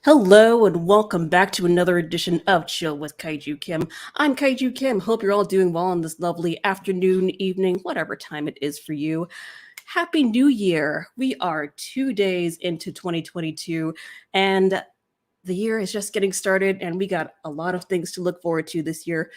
Hello and welcome back to another edition of Chill with Kaiju Kim. I'm Kaiju Kim. Hope you're all doing well on this lovely afternoon, evening, whatever time it is for you. Happy New Year! We are 2 days into 2022 and the year is just getting started and we got a lot of things to look forward to this year.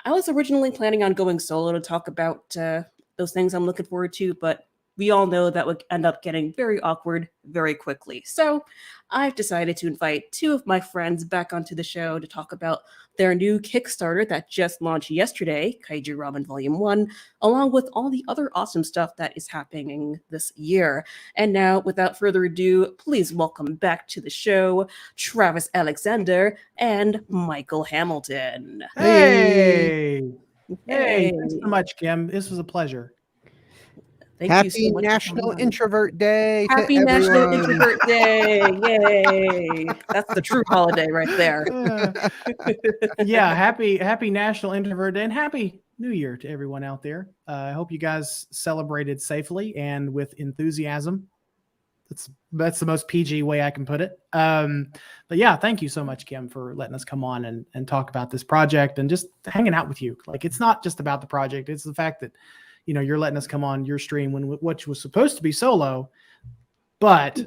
I was originally planning on going solo to talk about those things I'm looking forward to, but we all know that would end up getting very awkward very quickly. So I've decided to invite two of my friends back onto the show to talk about their new Kickstarter that just launched yesterday, Kaiju Ramen Volume 1, along with all the other awesome stuff that is happening this year. And now, without further ado, please welcome back to the show Travis Alexander and Michael Hamilton. Hey! Thanks so much, Kim. This was a pleasure. Thank you so Happy much National Introvert Day. Happy to National everyone. Introvert Day. Yay. That's the true holiday right there. Yeah, happy National Introvert Day and Happy New Year to everyone out there. I hope you guys celebrated safely and with enthusiasm. That's the most PG way I can put it. But yeah, thank you so much, Kim, for letting us come on and talk about this project and just hanging out with you. Like, it's not just about the project. It's the fact that, you know, you're letting us come on your stream when which was supposed to be solo, but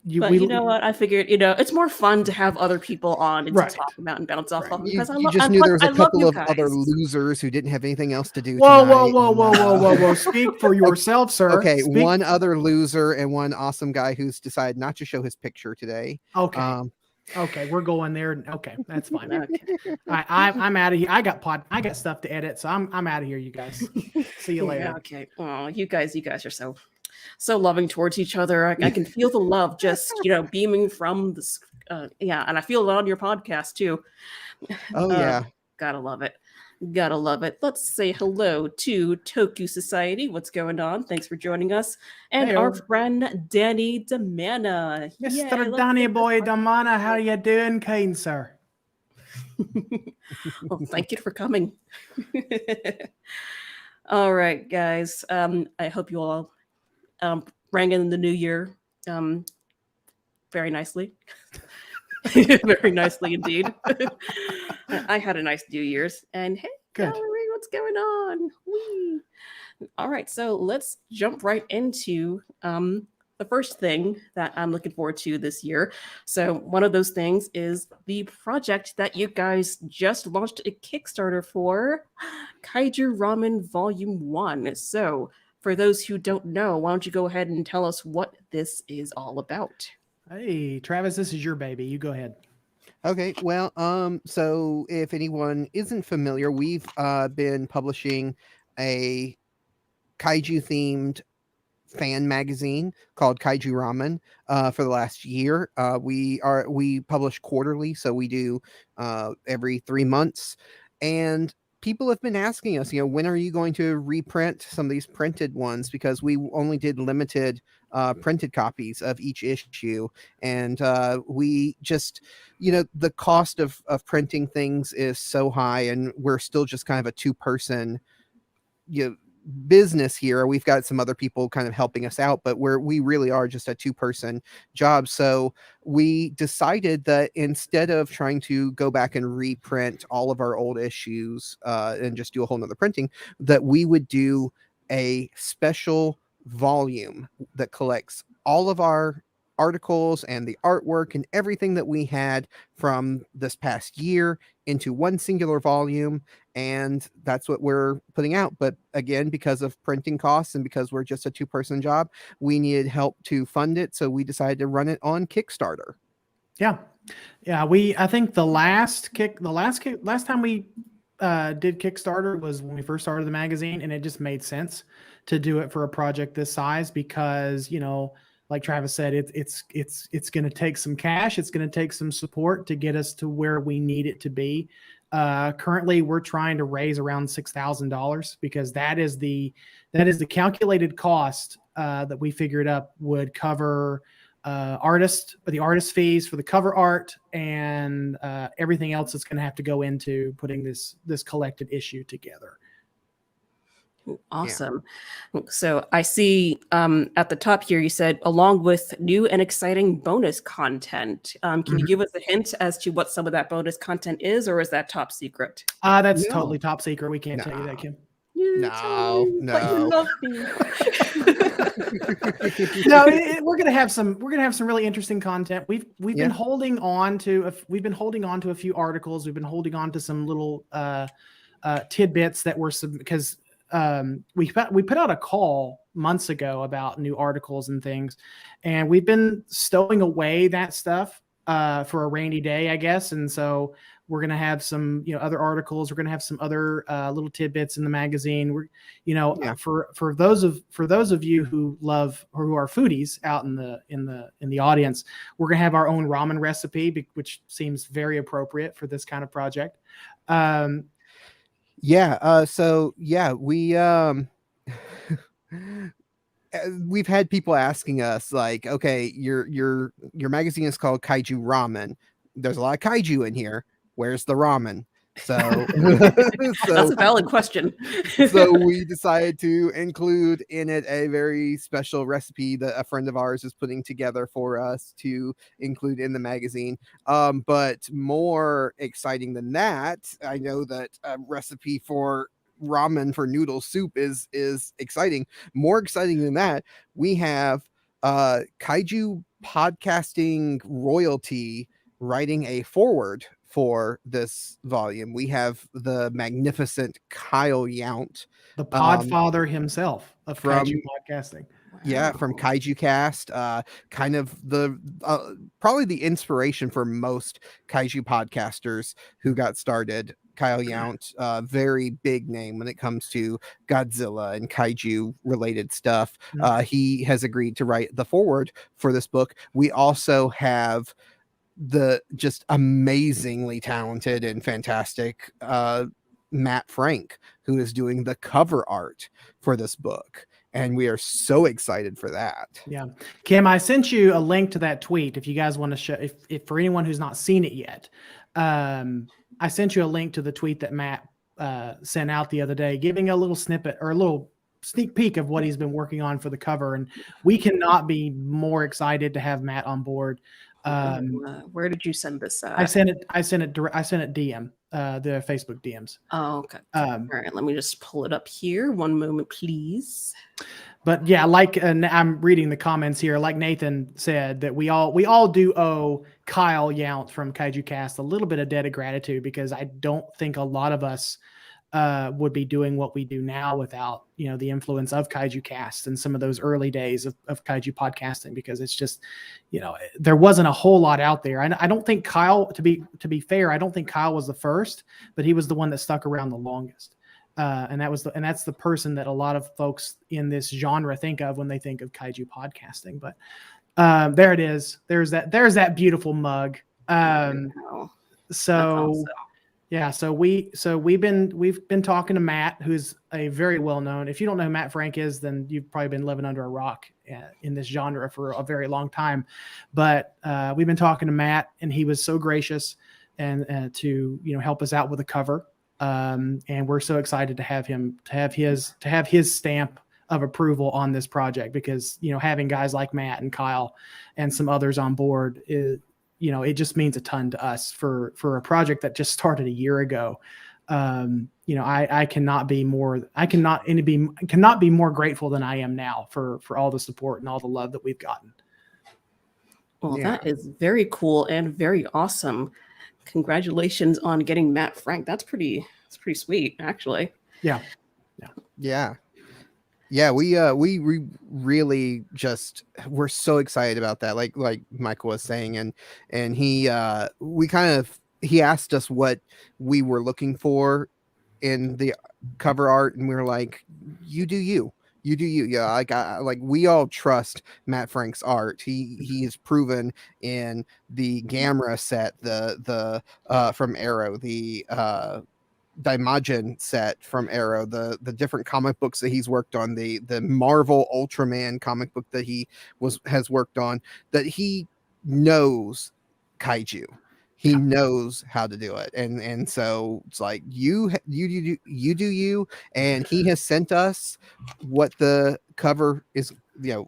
you know what? I figured, it's more fun to have other people on and to talk about and bounce off of. Because you just knew there was a couple of other losers who didn't have anything else to do. Whoa! Speak for yourself, sir. Okay, one other loser and one awesome guy who's decided not to show his picture today. Okay. Okay, we're going there. Okay, that's fine. Okay. I'm out of here. I got stuff to edit, so I'm out of here, you guys. See you later. Yeah, okay. Oh, you guys are so loving towards each other. I can feel the love just beaming from this. And I feel it on your podcast too. Oh yeah, gotta love it. Gotta love it. Let's say hello to Toku Society. What's going on? Thanks for joining us. And our friend Danny Damana. Mr. Danny Boy Damana, how you doing, kind sir? Well, thank you for coming. All right, guys. I hope you all rang in the new year very nicely. Very nicely indeed. I had a nice New Year's, and hey, Valerie, what's going on? Whee! All right, so let's jump right into the first thing that I'm looking forward to this year. So one of those things is the project that you guys just launched a Kickstarter for, Kaiju Ramen Volume 1. So for those who don't know, why don't you go ahead and tell us what this is all about? Hey, Travis, this is your baby. You go ahead. Okay, well, so if anyone isn't familiar, we've been publishing a kaiju-themed fan magazine called Kaiju Ramen for the last year. We publish quarterly, so we do every 3 months, and people have been asking us, when are you going to reprint some of these printed ones? Because we only did limited printed copies of each issue. And we just, the cost of printing things is so high, and we're still just kind of a two-person business here. We've got some other people kind of helping us out, but we really are just a two-person job. So we decided that instead of trying to go back and reprint all of our old issues and just do a whole nother printing, that we would do a special volume that collects all of our articles and the artwork and everything that we had from this past year into one singular volume. And that's what we're putting out. But again, because of printing costs and because we're just a two-person job, we needed help to fund it. So we decided to run it on Kickstarter. Yeah. I think the last time we did Kickstarter was when we first started the magazine, and it just made sense to do it for a project this size because, like Travis said, it's going to take some cash. It's going to take some support to get us to where we need it to be. Currently, we're trying to raise around $6,000 because that is the calculated cost that we figured up would cover the artist fees for the cover art and everything else that's going to have to go into putting this collected issue together. Awesome. So I see at the top here, you said, along with new and exciting bonus content. Can you give us a hint as to what some of that bonus content is, or is that top secret? That's No. totally top secret. We can't tell you that, Kim. You No, tell me, but you no. love me. No, we're gonna have some really interesting content. We've been holding on to a few articles. We've been holding on to some little tidbits that were because we put out a call months ago about new articles and things, and we've been stowing away that stuff for a rainy day, I guess. And so we're going to have some, other articles. We're going to have some other little tidbits in the magazine. We're, for those of you who love or who are foodies out in the audience, we're going to have our own ramen recipe, which seems very appropriate for this kind of project. We've had people asking us like, okay, your magazine is called Kaiju Ramen. There's a lot of kaiju in here. Where's the ramen? So that's a valid question. So we decided to include in it a very special recipe that a friend of ours is putting together for us to include in the magazine. But more exciting than that, I know that a recipe for ramen for noodle soup is exciting. More exciting than that, we have Kaiju podcasting royalty writing a foreword for this volume. We have the magnificent Kyle Yount, the podfather himself of Kaiju podcasting. Yeah, from Kaiju Cast, kind of the probably the inspiration for most Kaiju podcasters who got started. Kyle Yount, very big name when it comes to Godzilla and Kaiju related stuff. He has agreed to write the foreword for this book. We also have the just amazingly talented and fantastic Matt Frank, who is doing the cover art for this book. And we are so excited for that. Yeah. Kim, I sent you a link to that tweet. If you guys want to show, if for anyone who's not seen it yet, I sent you a link to the tweet that Matt sent out the other day, giving a little snippet or a little sneak peek of what he's been working on for the cover. And we cannot be more excited to have Matt on board. Where did you send this? I sent it DM, the Facebook DMs. Oh, okay. All right, let me just pull it up here. One moment, please. But yeah, like I'm reading the comments here. Like Nathan said, that we all do owe Kyle Yount from Kaiju Cast a little bit of debt of gratitude, because I don't think a lot of us would be doing what we do now without the influence of Kaiju Cast and some of those early days of Kaiju podcasting, because it's just there wasn't a whole lot out there. I don't think Kyle, to be fair, I don't think Kyle was the first, but he was the one that stuck around the longest. And that's the person that a lot of folks in this genre think of when they think of Kaiju podcasting. But there it is. There's that beautiful mug. So awesome. Yeah, so we've been talking to Matt, who's a very well-known. If you don't know who Matt Frank is, then you've probably been living under a rock in this genre for a very long time. But we've been talking to Matt, and he was so gracious and to help us out with the cover. And we're so excited to have him to have his stamp of approval on this project, because having guys like Matt and Kyle and some others on board is, it just means a ton to us for a project that just started a year ago. I cannot be more grateful than I am now for all the support and all the love that we've gotten. Well, that is very cool and very awesome. Congratulations on getting Matt Frank. That's pretty sweet, actually. Yeah. We really just, we're so excited about that. Like Michael was saying, and he asked us what we were looking for in the cover art, and we were like, you do you. You do you. Yeah, like we all trust Matt Frank's art. He is proven in the Gamera set, the from Arrow, the Daimajin set from Arrow, the different comic books that he's worked on, the Marvel Ultraman comic book that he has worked on, that he knows kaiju. He knows how to do it, and so it's like you do you, and he has sent us what the cover is,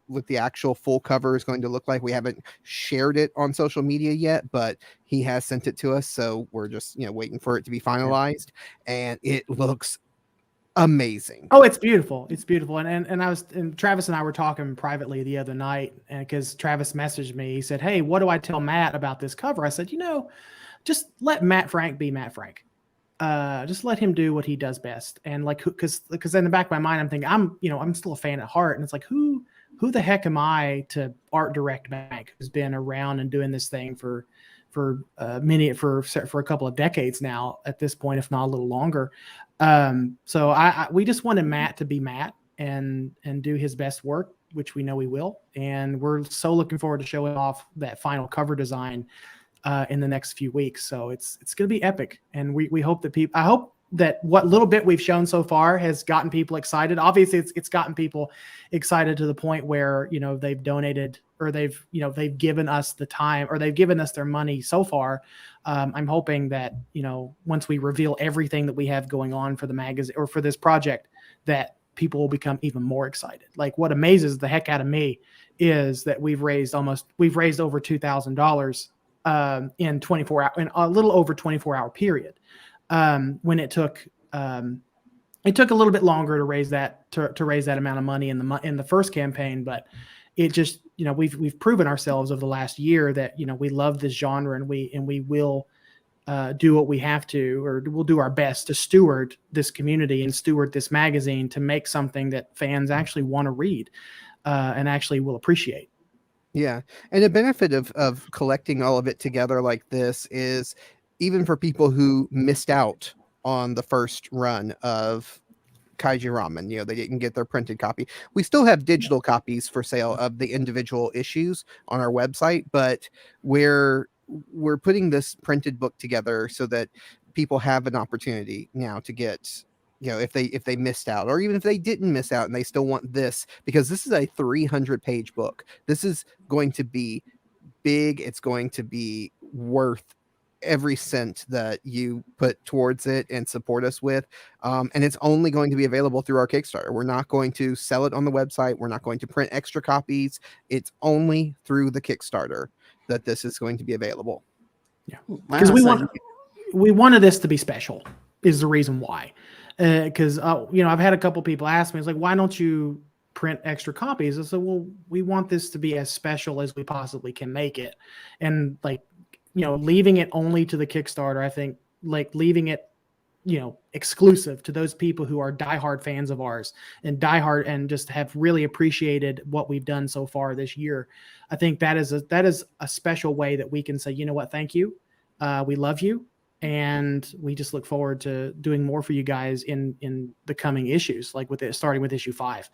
what the actual full cover is going to look like. We haven't shared it on social media yet, but he has sent it to us, so we're just waiting for it to be finalized, and it looks amazing. Oh, it's beautiful. It's beautiful. And Travis and I were talking privately the other night, and because Travis messaged me, he said, "Hey, what do I tell Matt about this cover?" I said, just let Matt Frank be Matt Frank. Just let him do what he does best. And like, because in the back of my mind, I'm thinking, I'm still a fan at heart, and it's like, who the heck am I to art direct Matt, who's been around and doing this thing for a couple of decades now at this point, if not a little longer. So we just wanted Matt to be Matt and do his best work, which we know he will. And we're so looking forward to showing off that final cover design in the next few weeks. So it's going to be epic. And we hope that I hope that what little bit we've shown so far has gotten people excited. Obviously it's gotten people excited to the point where, they've donated, or they've given us the time, or they've given us their money so far. I'm hoping that, once we reveal everything that we have going on for the magazine or for this project, that people will become even more excited. Like, what amazes the heck out of me is that we've raised over $2,000 in 24 hours, in a little over 24-hour period. When it took a little bit longer to raise that amount of money in the first campaign, but it just, we've proven ourselves over the last year that, we love this genre, and we will do what we have to, or we'll do our best to steward this community and steward this magazine to make something that fans actually want to read and actually will appreciate. Yeah. And the benefit of collecting all of it together like this is, even for people who missed out on the first run of Kaiju Ramen, they didn't get their printed copy. We still have digital copies for sale of the individual issues on our website, but we're putting this printed book together so that people have an opportunity now to get, if they missed out, or even if they didn't miss out and they still want this, because this is a 300-page book. This is going to be big. It's going to be worth every cent that you put towards it and support us with. And it's only going to be available through our Kickstarter. We're not going to sell it on the website. We're not going to print extra copies. It's only through the Kickstarter that this is going to be available. Yeah. Because we wanted this to be special is the reason why. Because, I've had a couple people ask me, it's like, why don't you print extra copies? I said, well, we want this to be as special as we possibly can make it. And like, leaving it only to the Kickstarter, I think, like, leaving it, exclusive to those people who are diehard fans of ours and just have really appreciated what we've done so far this year. I think that is a special way that we can say, you know what, thank you. We love you. And we just look forward to doing more for you guys in the coming issues, like starting with issue 5.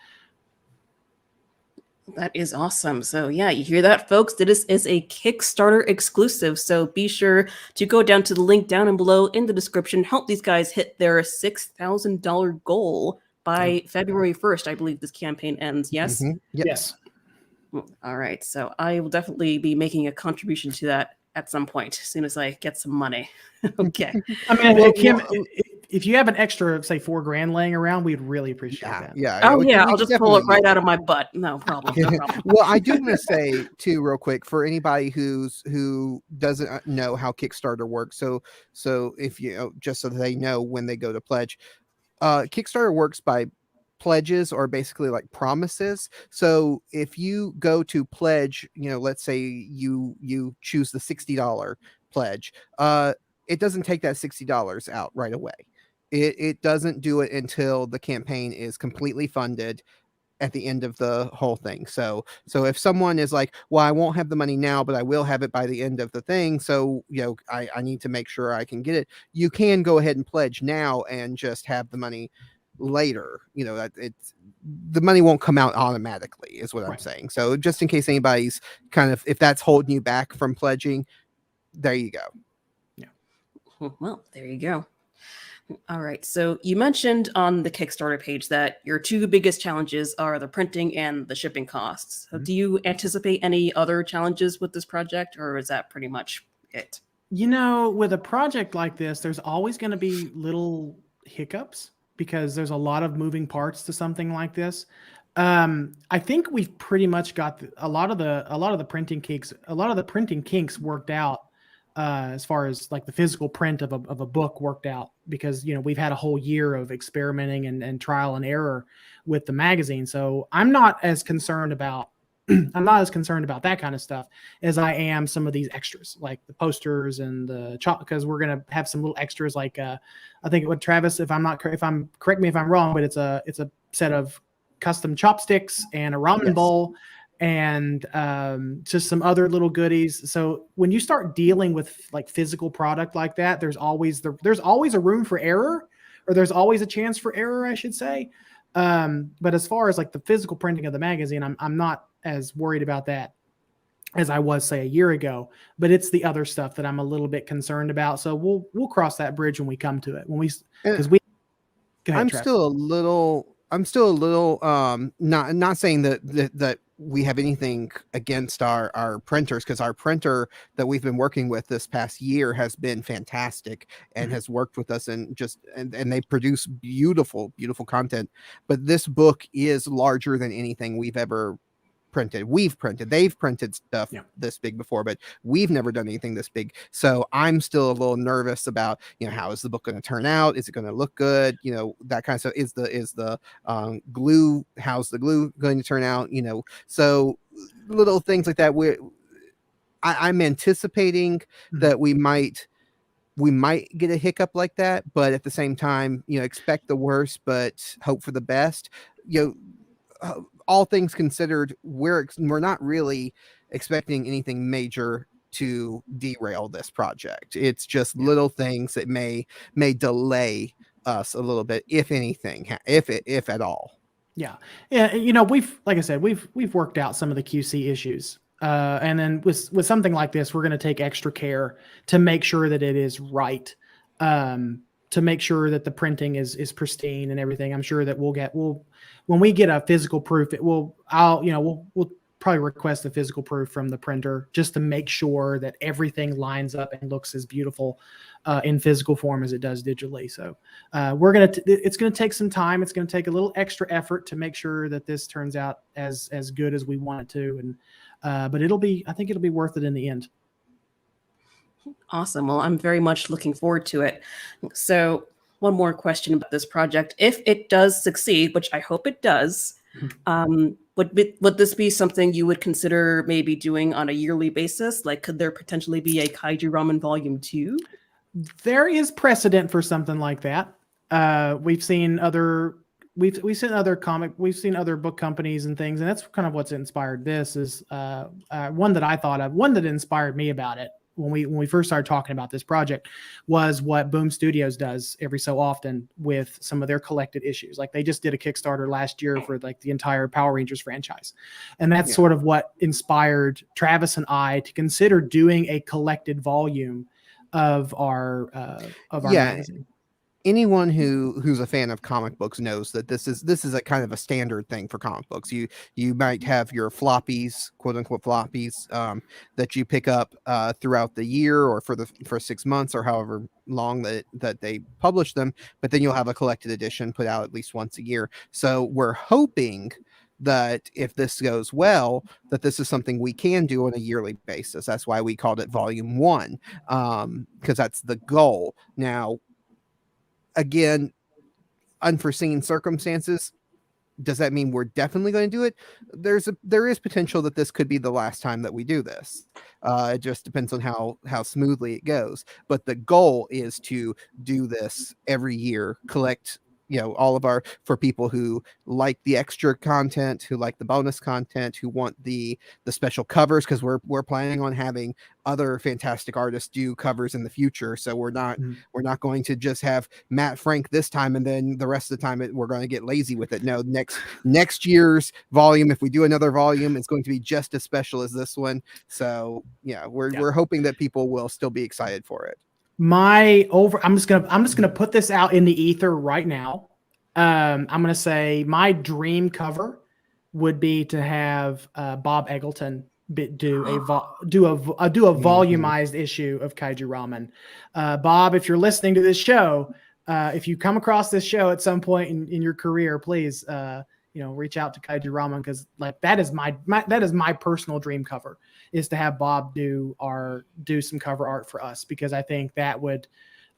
That is awesome. So yeah, you hear that, folks? This is a Kickstarter exclusive. So be sure to go down to the link down and below in the description. Help these guys hit their $6,000 goal by February 1st. I believe this campaign ends. Yes? Mm-hmm. Yep. Yes. All right. So I will definitely be making a contribution to that at some point, as soon as I get some money. Okay. I mean, Kim, if you have an extra, say, $4,000 laying around, we'd really appreciate that. Yeah. Oh yeah, I'll just pull it right out of my butt. No problem. No problem. Well, I do want to say too, real quick, for anybody who doesn't know how Kickstarter works. So if just so they know when they go to pledge, Kickstarter works by pledges, or basically like promises. So if you go to pledge, let's say you choose the $60 pledge, it doesn't take that $60 out right away. It doesn't do it until the campaign is completely funded at the end of the whole thing. So if someone is like, well, I won't have the money now, but I will have it by the end of the thing, so I need to make sure I can get it, you can go ahead and pledge now and just have the money later. That the money won't come out automatically is what I'm Right. saying. So just in case anybody's kind of, if that's holding you back from pledging, there you go. Well, there you go. All right. So you mentioned on the Kickstarter page that your two biggest challenges are the printing and the shipping costs. So do you anticipate any other challenges with this project, or is that pretty much it? With a project like this, there's always going to be little hiccups because there's a lot of moving parts to something like this. I think we've pretty much got a lot of the printing kinks worked out, as far as like the physical print of a book worked out, because we've had a whole year of experimenting and trial and error with the magazine. So I'm not as concerned about that kind of stuff as I am some of these extras, like the posters and the because we're gonna have some little extras, like I think what Travis, correct me if I'm wrong, but it's a set of custom chopsticks and a ramen bowl and just some other little goodies. So when you start dealing with like physical product like that, there's always a room for error, or there's always a chance for error, I should say. But as far as like the physical printing of the magazine, I'm not as worried about that as I was, say, a year ago. But it's the other stuff that I'm a little bit concerned about. So we'll cross that bridge when we come to it. Because we. Go ahead, I'm Travis. still a little not saying that we have anything against our printers, because our printer that we've been working with this past year has been fantastic and has worked with us and they produce beautiful content. But this book is larger than anything we've ever printed. They've printed stuff this big before, but we've never done anything this big. So I'm still a little nervous about, how is the book going to turn out? Is it going to look good? That kind of stuff. Is the glue, how's the glue going to turn out? So little things like that. I'm anticipating that we might get a hiccup like that, but at the same time, expect the worst, but hope for the best. All things considered, we're not really expecting anything major to derail this project. It's just little things that may delay us a little bit, if anything, if at all. Yeah. We've, like I said, we've worked out some of the QC issues. And then with something like this, we're going to take extra care to make sure that it is right. To make sure that the printing is pristine and everything. I'm sure that when we get a physical proof, we'll probably request a physical proof from the printer just to make sure that everything lines up and looks as beautiful in physical form as it does digitally. So it's going to take some time. It's going to take a little extra effort to make sure that this turns out as good as we want it to. And but I think it'll be worth it in the end. Awesome. Well, I'm very much looking forward to it. So one more question about this project. If it does succeed, which I hope it does, would this be something you would consider maybe doing on a yearly basis? Like, could there potentially be a Kaiju Ramen Volume 2? There is precedent for something like that. We've seen other book companies and things, and that's kind of what's inspired this. Is one that I thought of, one that inspired me about it when we first started talking about this project, was what Boom Studios does every so often with some of their collected issues. Like they just did a Kickstarter last year for like the entire Power Rangers franchise. And that's sort of what inspired Travis and I to consider doing a collected volume of our magazine. Anyone who's a fan of comic books knows that this is a kind of a standard thing for comic books. You might have your floppies, quote unquote floppies, that you pick up throughout the year or for 6 months or however long that they publish them, but then you'll have a collected edition put out at least once a year. So we're hoping that if this goes well, that this is something we can do on a yearly basis. That's why we called it Volume 1, because that's the goal. Now, again, unforeseen circumstances, does that mean we're definitely going to do it? There is potential that this could be the last time that we do this. It just depends on how smoothly it goes. But the goal is to do this every year, collect all of our, for people who like the extra content, who like the bonus content, who want the special covers, because we're planning on having other fantastic artists do covers in the future. So we're not going to just have Matt Frank this time and then the rest of the time we're going to get lazy with it. No, next year's volume, if we do another volume, it's going to be just as special as this one. So yeah, we're hoping that people will still be excited for it. I'm just gonna put this out in the ether right now. I'm gonna say my dream cover would be to have Bob Eggleton do a volumized issue of Kaiju Ramen. Bob, if you're listening to this show, if you come across this show at some point in your career, please reach out to Kaiju Ramen, because like that is my personal dream cover, is to have Bob do some cover art for us, because I think that would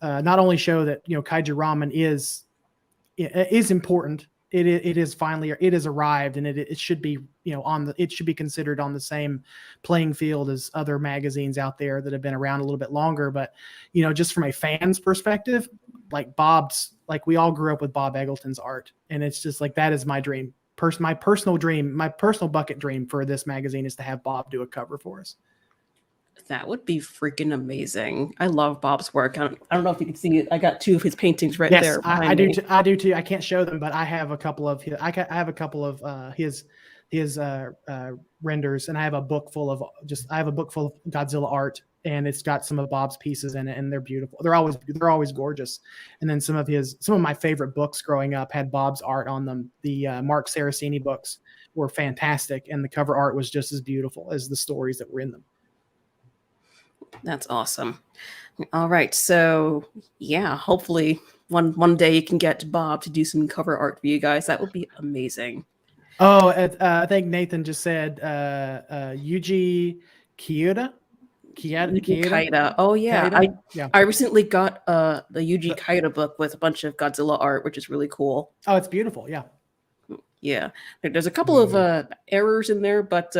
not only show that Kaiju Ramen is important. It has arrived, and it should be it should be considered on the same playing field as other magazines out there that have been around a little bit longer. But just from a fan's perspective, like we all grew up with Bob Eggleton's art, and it's just like that is my dream. My personal dream, my personal bucket dream for this magazine is to have Bob do a cover for us. That would be freaking amazing. I love Bob's work. I don't know if you can see it. I got 2 of his paintings right there. I do. I do too. I can't show them, but I have a couple of his. His renders, and I have a book full of Godzilla art, and it's got some of Bob's pieces in it, and they're beautiful. They're always gorgeous. And then some of my favorite books growing up had Bob's art on them. The Mark Saraceni books were fantastic, and the cover art was just as beautiful as the stories that were in them. That's awesome. All right. So yeah, hopefully one day you can get Bob to do some cover art for you guys. That would be amazing. Oh, I think Nathan just said Yuji Kaida. Kaida. Oh yeah. Kaida? I recently got the Yuji Kaida book with a bunch of Godzilla art, which is really cool. Oh, it's beautiful. Yeah. Yeah. There's a couple of errors in there, but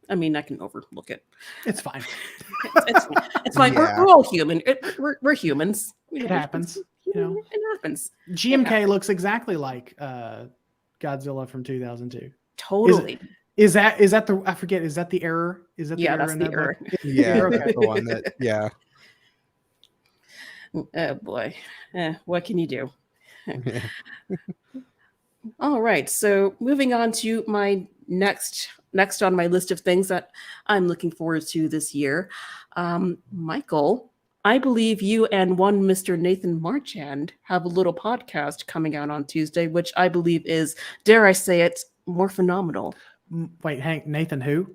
I mean, I can overlook it. It's fine. It's fine. Yeah. We're all human. We're humans. It happens. It happens. GMK looks exactly like Godzilla from 2002. Totally. Is that the? I forget. Is that the error? Is that the error? That's in the that error. Yeah, Okay. that's the one that. Yeah. Oh boy. What can you do? All right. So moving on to my next on my list of things that I'm looking forward to this year. Michael, I believe you and one Mr. Nathan Marchand have a little podcast coming out on Tuesday, which I believe is, dare I say it, more phenomenal. Wait, Hank, Nathan who?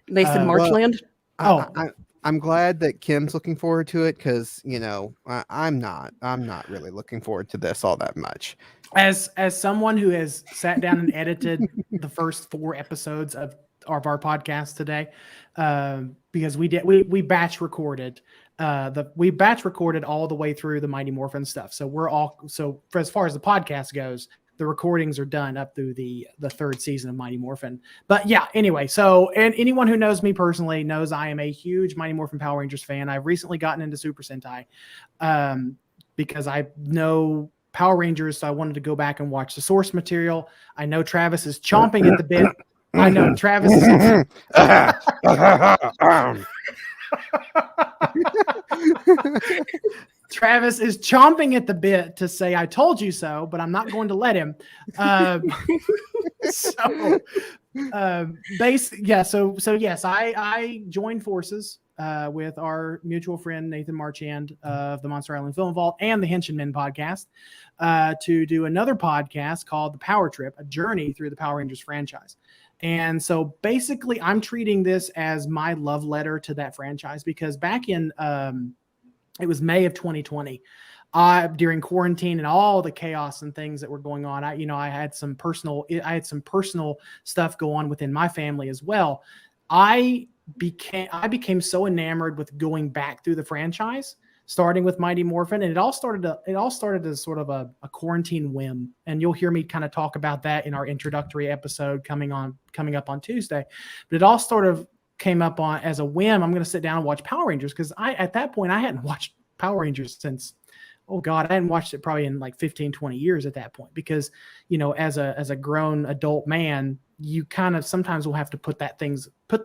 Nathan Marchand? I'm glad that Kim's looking forward to it, because I'm not really looking forward to this all that much. As someone who has sat down and edited the first 4 episodes of our podcast today, because we batch recorded all the way through the Mighty Morphin stuff. So for as far as the podcast goes, the recordings are done up through the 3rd season of Mighty Morphin. But yeah, anyway, and anyone who knows me personally knows I am a huge Mighty Morphin Power Rangers fan. I've recently gotten into Super Sentai because I know Power Rangers, so I wanted to go back and watch the source material. I know Travis is chomping at the bit. I know Travis is Travis is chomping at the bit to say "I told you so," but I'm not going to let him. So yes, I joined forces with our mutual friend Nathan Marchand of the Monster Island Film Vault and the Henshin Men podcast to do another podcast called The Power Trip, a journey through the Power Rangers franchise. And so basically I'm treating this as my love letter to that franchise, because back in it was May of 2020, during quarantine and all the chaos and things that were going on, I had some personal stuff go on within my family as well. I became so enamored with going back through the franchise, starting with Mighty Morphin, and it all started as sort of a quarantine whim. And you'll hear me kind of talk about that in our introductory episode coming up on Tuesday. But it all sort of came up on as a whim. I'm going to sit down and watch Power Rangers, because at that point I hadn't watched Power Rangers since oh God, I hadn't watched it probably in like 15, 20 years at that point, because, as a grown adult man, you kind of sometimes will have to put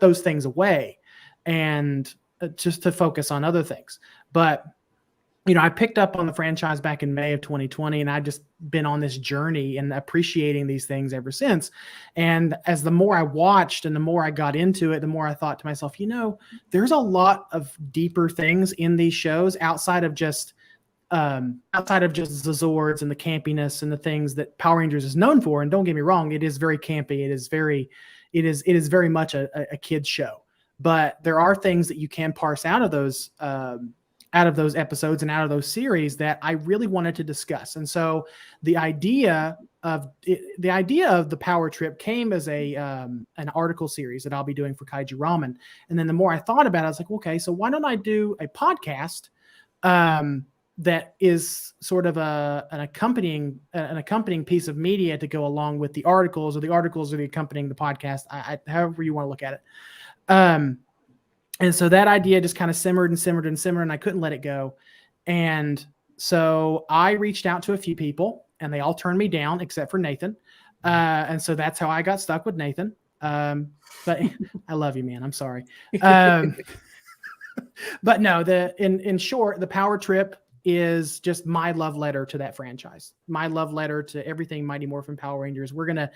those things away and just to focus on other things. But, I picked up on the franchise back in May of 2020, and I've just been on this journey and appreciating these things ever since. And as the more I watched and the more I got into it, the more I thought to myself, there's a lot of deeper things in these shows outside of just the Zords and the campiness and the things that Power Rangers is known for. And don't get me wrong, it is very campy. It is very much a kid's show, but there are things that you can parse out of those episodes and out of those series that I really wanted to discuss. And so the idea of the Power Trip came as an article series that I'll be doing for Kaiju Ramen. And then the more I thought about it, I was like, okay, so why don't I do a podcast that is sort of an accompanying piece of media to go along with the articles, or the articles are the accompanying the podcast, however you want to look at it. And so that idea just kind of simmered and simmered and simmered, and I couldn't let it go. And so I reached out to a few people, and they all turned me down except for Nathan. And so that's how I got stuck with Nathan. But I love you, man. I'm sorry. But no, in short, the Power Trip is just my love letter to that franchise, my love letter to everything Mighty Morphin Power Rangers. We're gonna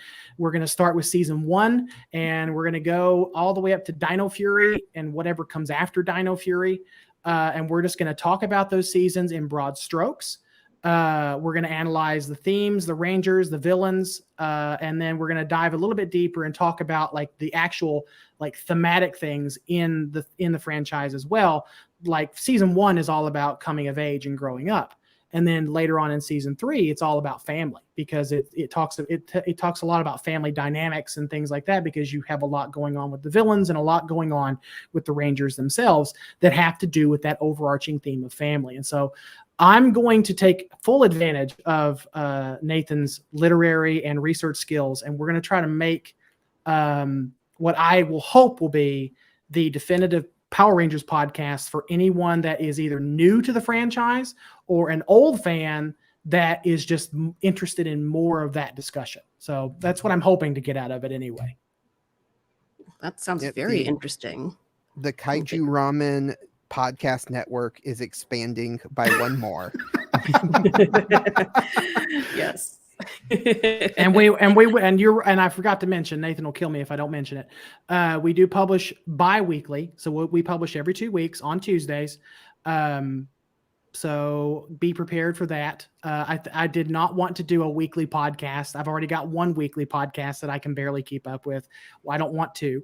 start with season 1, and we're gonna go all the way up to Dino Fury and whatever comes after Dino Fury, and we're just gonna talk about those seasons in broad strokes. We're gonna analyze the themes, the Rangers, the villains, and then we're gonna dive a little bit deeper and talk about like the actual like thematic things in the franchise as well. Like season 1 is all about coming of age and growing up. And then later on in season 3, it's all about family, because it talks a lot about family dynamics and things like that, because you have a lot going on with the villains and a lot going on with the Rangers themselves that have to do with that overarching theme of family. And so I'm going to take full advantage of Nathan's literary and research skills, and we're going to try to make what I will hope will be the definitive Power Rangers podcast for anyone that is either new to the franchise or an old fan that is just interested in more of that discussion. So that's what I'm hoping to get out of it anyway. That sounds very interesting. The Kaiju Ramen podcast network is expanding by one more. Yes. and I forgot to mention, Nathan will kill me if I don't mention it. We do publish bi-weekly, so we publish every 2 weeks on Tuesdays. So be prepared for that. I did not want to do a weekly podcast. I've already got one weekly podcast that I can barely keep up with. Well, I don't want to.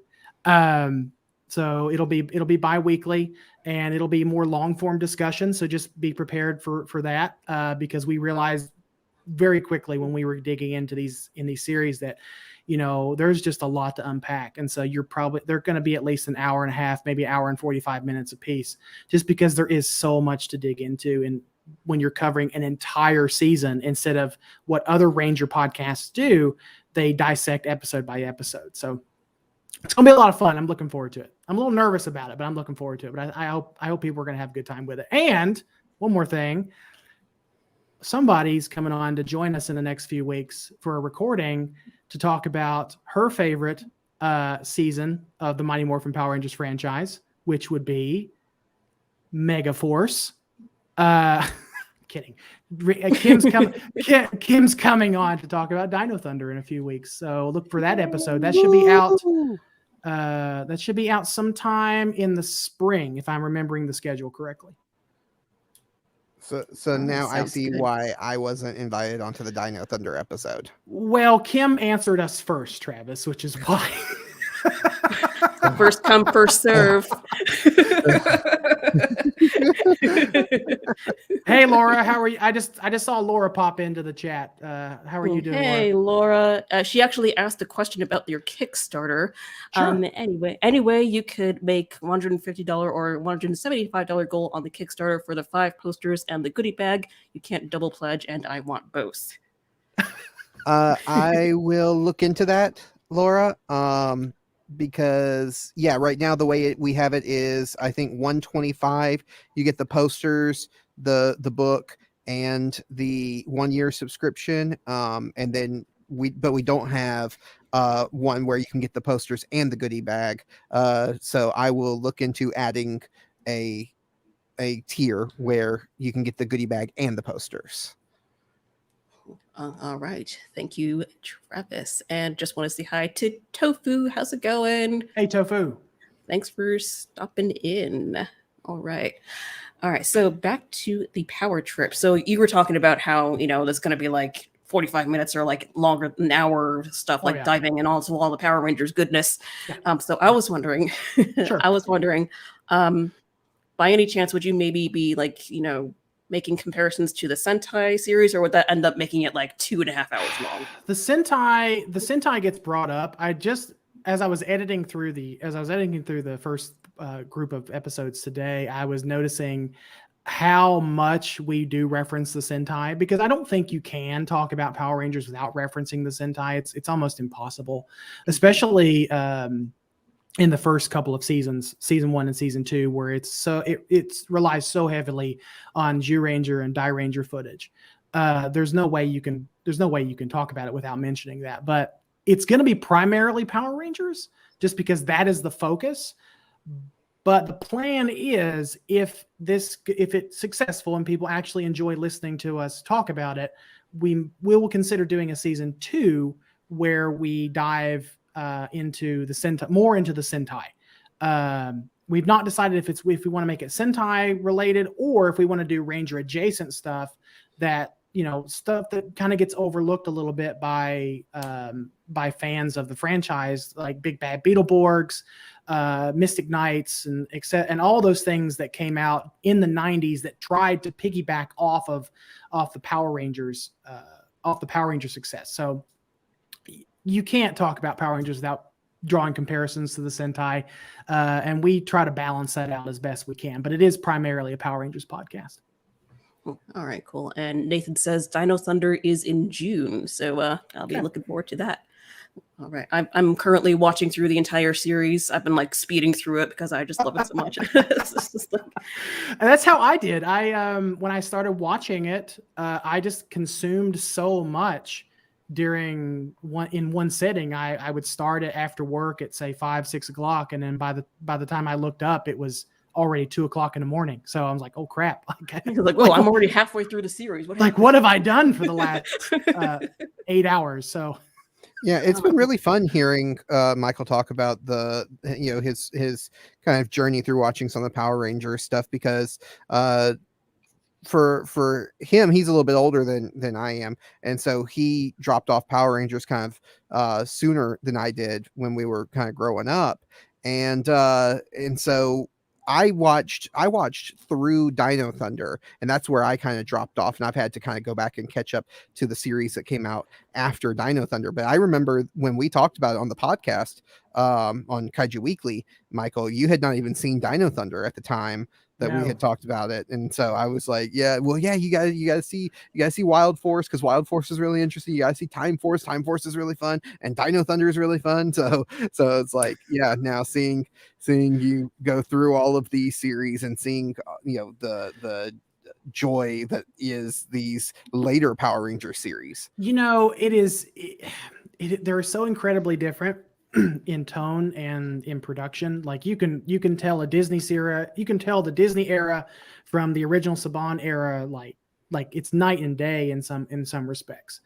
So it'll be bi-weekly, and it'll be more long form discussion. So just be prepared for that, because we realized very quickly when we were digging into these series that, there's just a lot to unpack. And so they're going to be at least an hour and a half, maybe an hour and 45 minutes a piece, just because there is so much to dig into. And when you're covering an entire season, instead of what other Ranger podcasts do, they dissect episode by episode. So it's going to be a lot of fun. I'm looking forward to it. I'm a little nervous about it, but I'm looking forward to it. But I hope people are going to have a good time with it. And one more thing, somebody's coming on to join us in the next few weeks for a recording to talk about her favorite season of the Mighty Morphin Power Rangers franchise, which would be Megaforce. Kidding. Kim's coming on to talk about Dino Thunder in a few weeks. So look for that episode. That should be out. That should be out sometime in the spring, if I'm remembering the schedule correctly. So now I see why I wasn't invited onto the Dino Thunder episode. Well, Kim answered us first, Travis, which is why. First come, first serve. Hey, Laura, how are you? I just saw Laura pop into the chat. How are you doing? Hey, Laura. She actually asked a question about your Kickstarter. Sure. Anyway, you could make $150 or $175 goal on the Kickstarter for the 5 posters and the goodie bag. You can't double pledge, and I want both. I will look into that, Laura. Because right now the way we have it is, I think $125, you get the posters, the book, and the 1 year subscription. And then we don't have one where you can get the posters and the goodie bag. So I will look into adding a tier where you can get the goodie bag and the posters. All right. Thank you, Travis. And just want to say hi to Tofu. How's it going? Hey, Tofu. Thanks for stopping in. All right. All right. So back to the power trip. So you were talking about how, there's going to be like 45 minutes or like longer than an hour stuff, Oh, like yeah. diving and also all the Power Rangers goodness. Yeah. So I was wondering, Sure. by any chance, would you maybe be like, making comparisons to the Sentai series, or would that end up making it like 2.5 hours long? The Sentai gets brought up. As I was editing through the first group of episodes today, I was noticing how much we do reference the Sentai, because I don't think you can talk about Power Rangers without referencing the Sentai. It's almost impossible, especially in the first couple of seasons, season 1 and season 2, where it relies so heavily on Zyuranger and Dairanger footage. There's no way you can talk about it without mentioning that. But it's going to be primarily Power Rangers, just because that is the focus. But the plan is, if it's successful and people actually enjoy listening to us talk about it, we will consider doing a season 2 where we dive into the Sentai, more into the Sentai. We've not decided if we want to make it Sentai related, or if we want to do Ranger adjacent stuff that stuff that kind of gets overlooked a little bit by fans of the franchise, like Big Bad Beetleborgs, Mystic Knights, and all those things that came out in the 90s that tried to piggyback off the Power Rangers success. So you can't talk about Power Rangers without drawing comparisons to the Sentai, and we try to balance that out as best we can. But it is primarily a Power Rangers podcast. All right, cool. And Nathan says Dino Thunder is in June, so I'll be looking forward to that. All right, I'm currently watching through the entire series. I've been like speeding through it because I just love it so much. And that's how I did. When I started watching it, I just consumed so much in one sitting. I would start it after work at say 5-6 o'clock, and then by the time I looked up, it was already 2 o'clock in the morning. So I was like, oh crap. I'm already halfway through the series. What have I done for the last 8 hours? So yeah, it's been really fun hearing Michael talk about his kind of journey through watching some of the Power Rangers stuff, because for him, he's a little bit older than I am, and so he dropped off Power Rangers kind of sooner than I did when we were kind of growing up, and so I watched through Dino Thunder, and that's where I kind of dropped off, and I've had to kind of go back and catch up to the series that came out after Dino Thunder. But I remember when we talked about it on the podcast on Kaiju Weekly, Michael, you had not even seen Dino Thunder at the time that we had talked about it, and so I was like, you gotta see Wild Force, because Wild Force is really interesting. You gotta see Time Force is really fun, and Dino Thunder is really fun. So it's like, now seeing you go through all of these series and seeing the joy that is these later Power Ranger series. They're so incredibly different in tone and in production. Like you can tell the Disney era from the original Saban era, like it's night and day in some respects.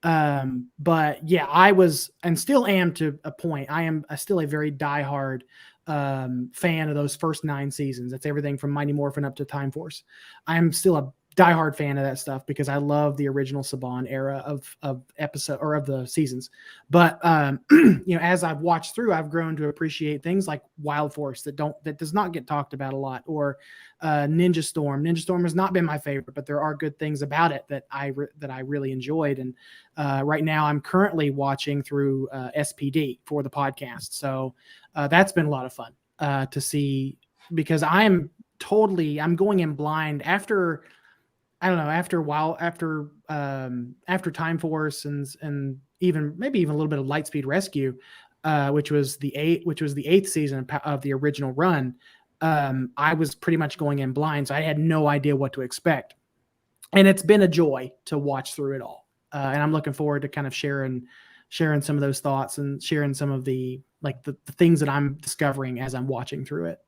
But yeah, I was and still am to a point. I am still a very diehard fan of those first 9 seasons. That's everything from Mighty Morphin up to Time Force. I'm still a diehard fan of that stuff because I love the original Saban era of episode or of the seasons. But as I've watched through, I've grown to appreciate things like Wild Force that does not get talked about a lot, or Ninja Storm. Ninja Storm has not been my favorite, but there are good things about it that I really enjoyed. And right now I'm currently watching through SPD for the podcast. So that's been a lot of fun to see, because I'm going in blind after Time Force and maybe even a little bit of Lightspeed Rescue, which was the 8th season of the original run. I was pretty much going in blind, so I had no idea what to expect. and it's been a joy to watch through it all. And I'm looking forward to kind of sharing some of those thoughts and sharing some of the things that I'm discovering as I'm watching through it.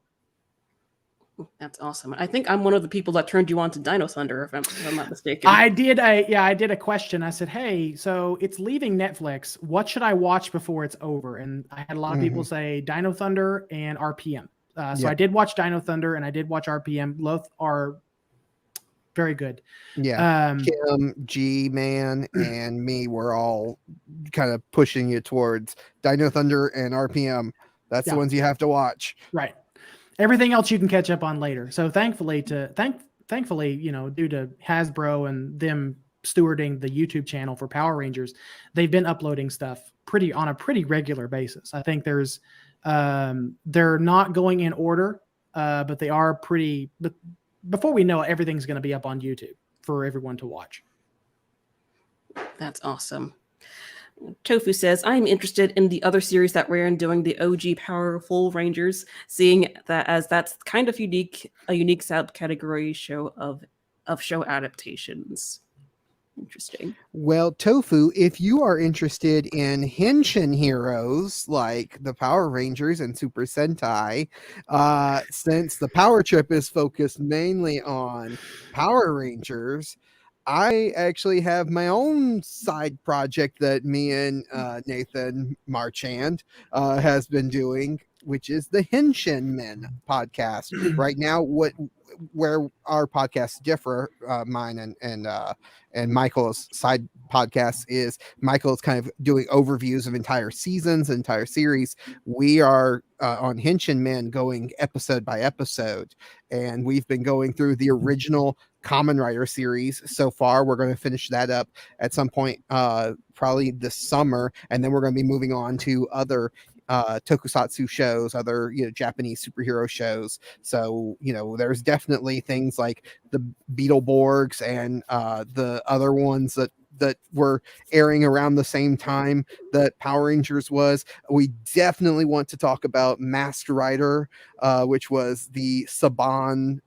That's awesome. I think I'm one of the people that turned you on to Dino Thunder, if I'm not mistaken. I did a question. I said, hey, so it's leaving Netflix. What should I watch before it's over? And I had a lot of people say Dino Thunder and RPM. So I did watch Dino Thunder and I did watch RPM. Both are very good. Yeah. Kim, G-Man, and me were all kind of pushing you towards Dino Thunder and RPM. That's the ones you have to watch. Right. Everything else you can catch up on later. So thankfully, due to Hasbro and them stewarding the YouTube channel for Power Rangers, they've been uploading stuff on a pretty regular basis. I think they're not going in order, but they are pretty. But before we know it, everything's going to be up on YouTube for everyone to watch. That's awesome. Tofu says, I'm interested in the other series that ran doing the OG Powerful Rangers, seeing that as that's kind of a unique subcategory show of show adaptations. Interesting. Well, Tofu, if you are interested in Henshin heroes like the Power Rangers and Super Sentai, since the Power Trip is focused mainly on Power Rangers, I actually have my own side project that me and Nathan Marchand has been doing, which is the Henshin Men podcast. Right now, where our podcasts differ, mine and Michael's side podcast, is Michael's kind of doing overviews of entire seasons, entire series. We are on Henshin Men going episode by episode, and we've been going through the original Kamen Rider series so far. We're going to finish that up at some point, probably this summer, and then we're going to be moving on to other tokusatsu shows, other Japanese superhero shows. So there's definitely things like the Beetleborgs and the other ones that were airing around the same time that Power Rangers was. We definitely want to talk about Masked Rider, which was the Saban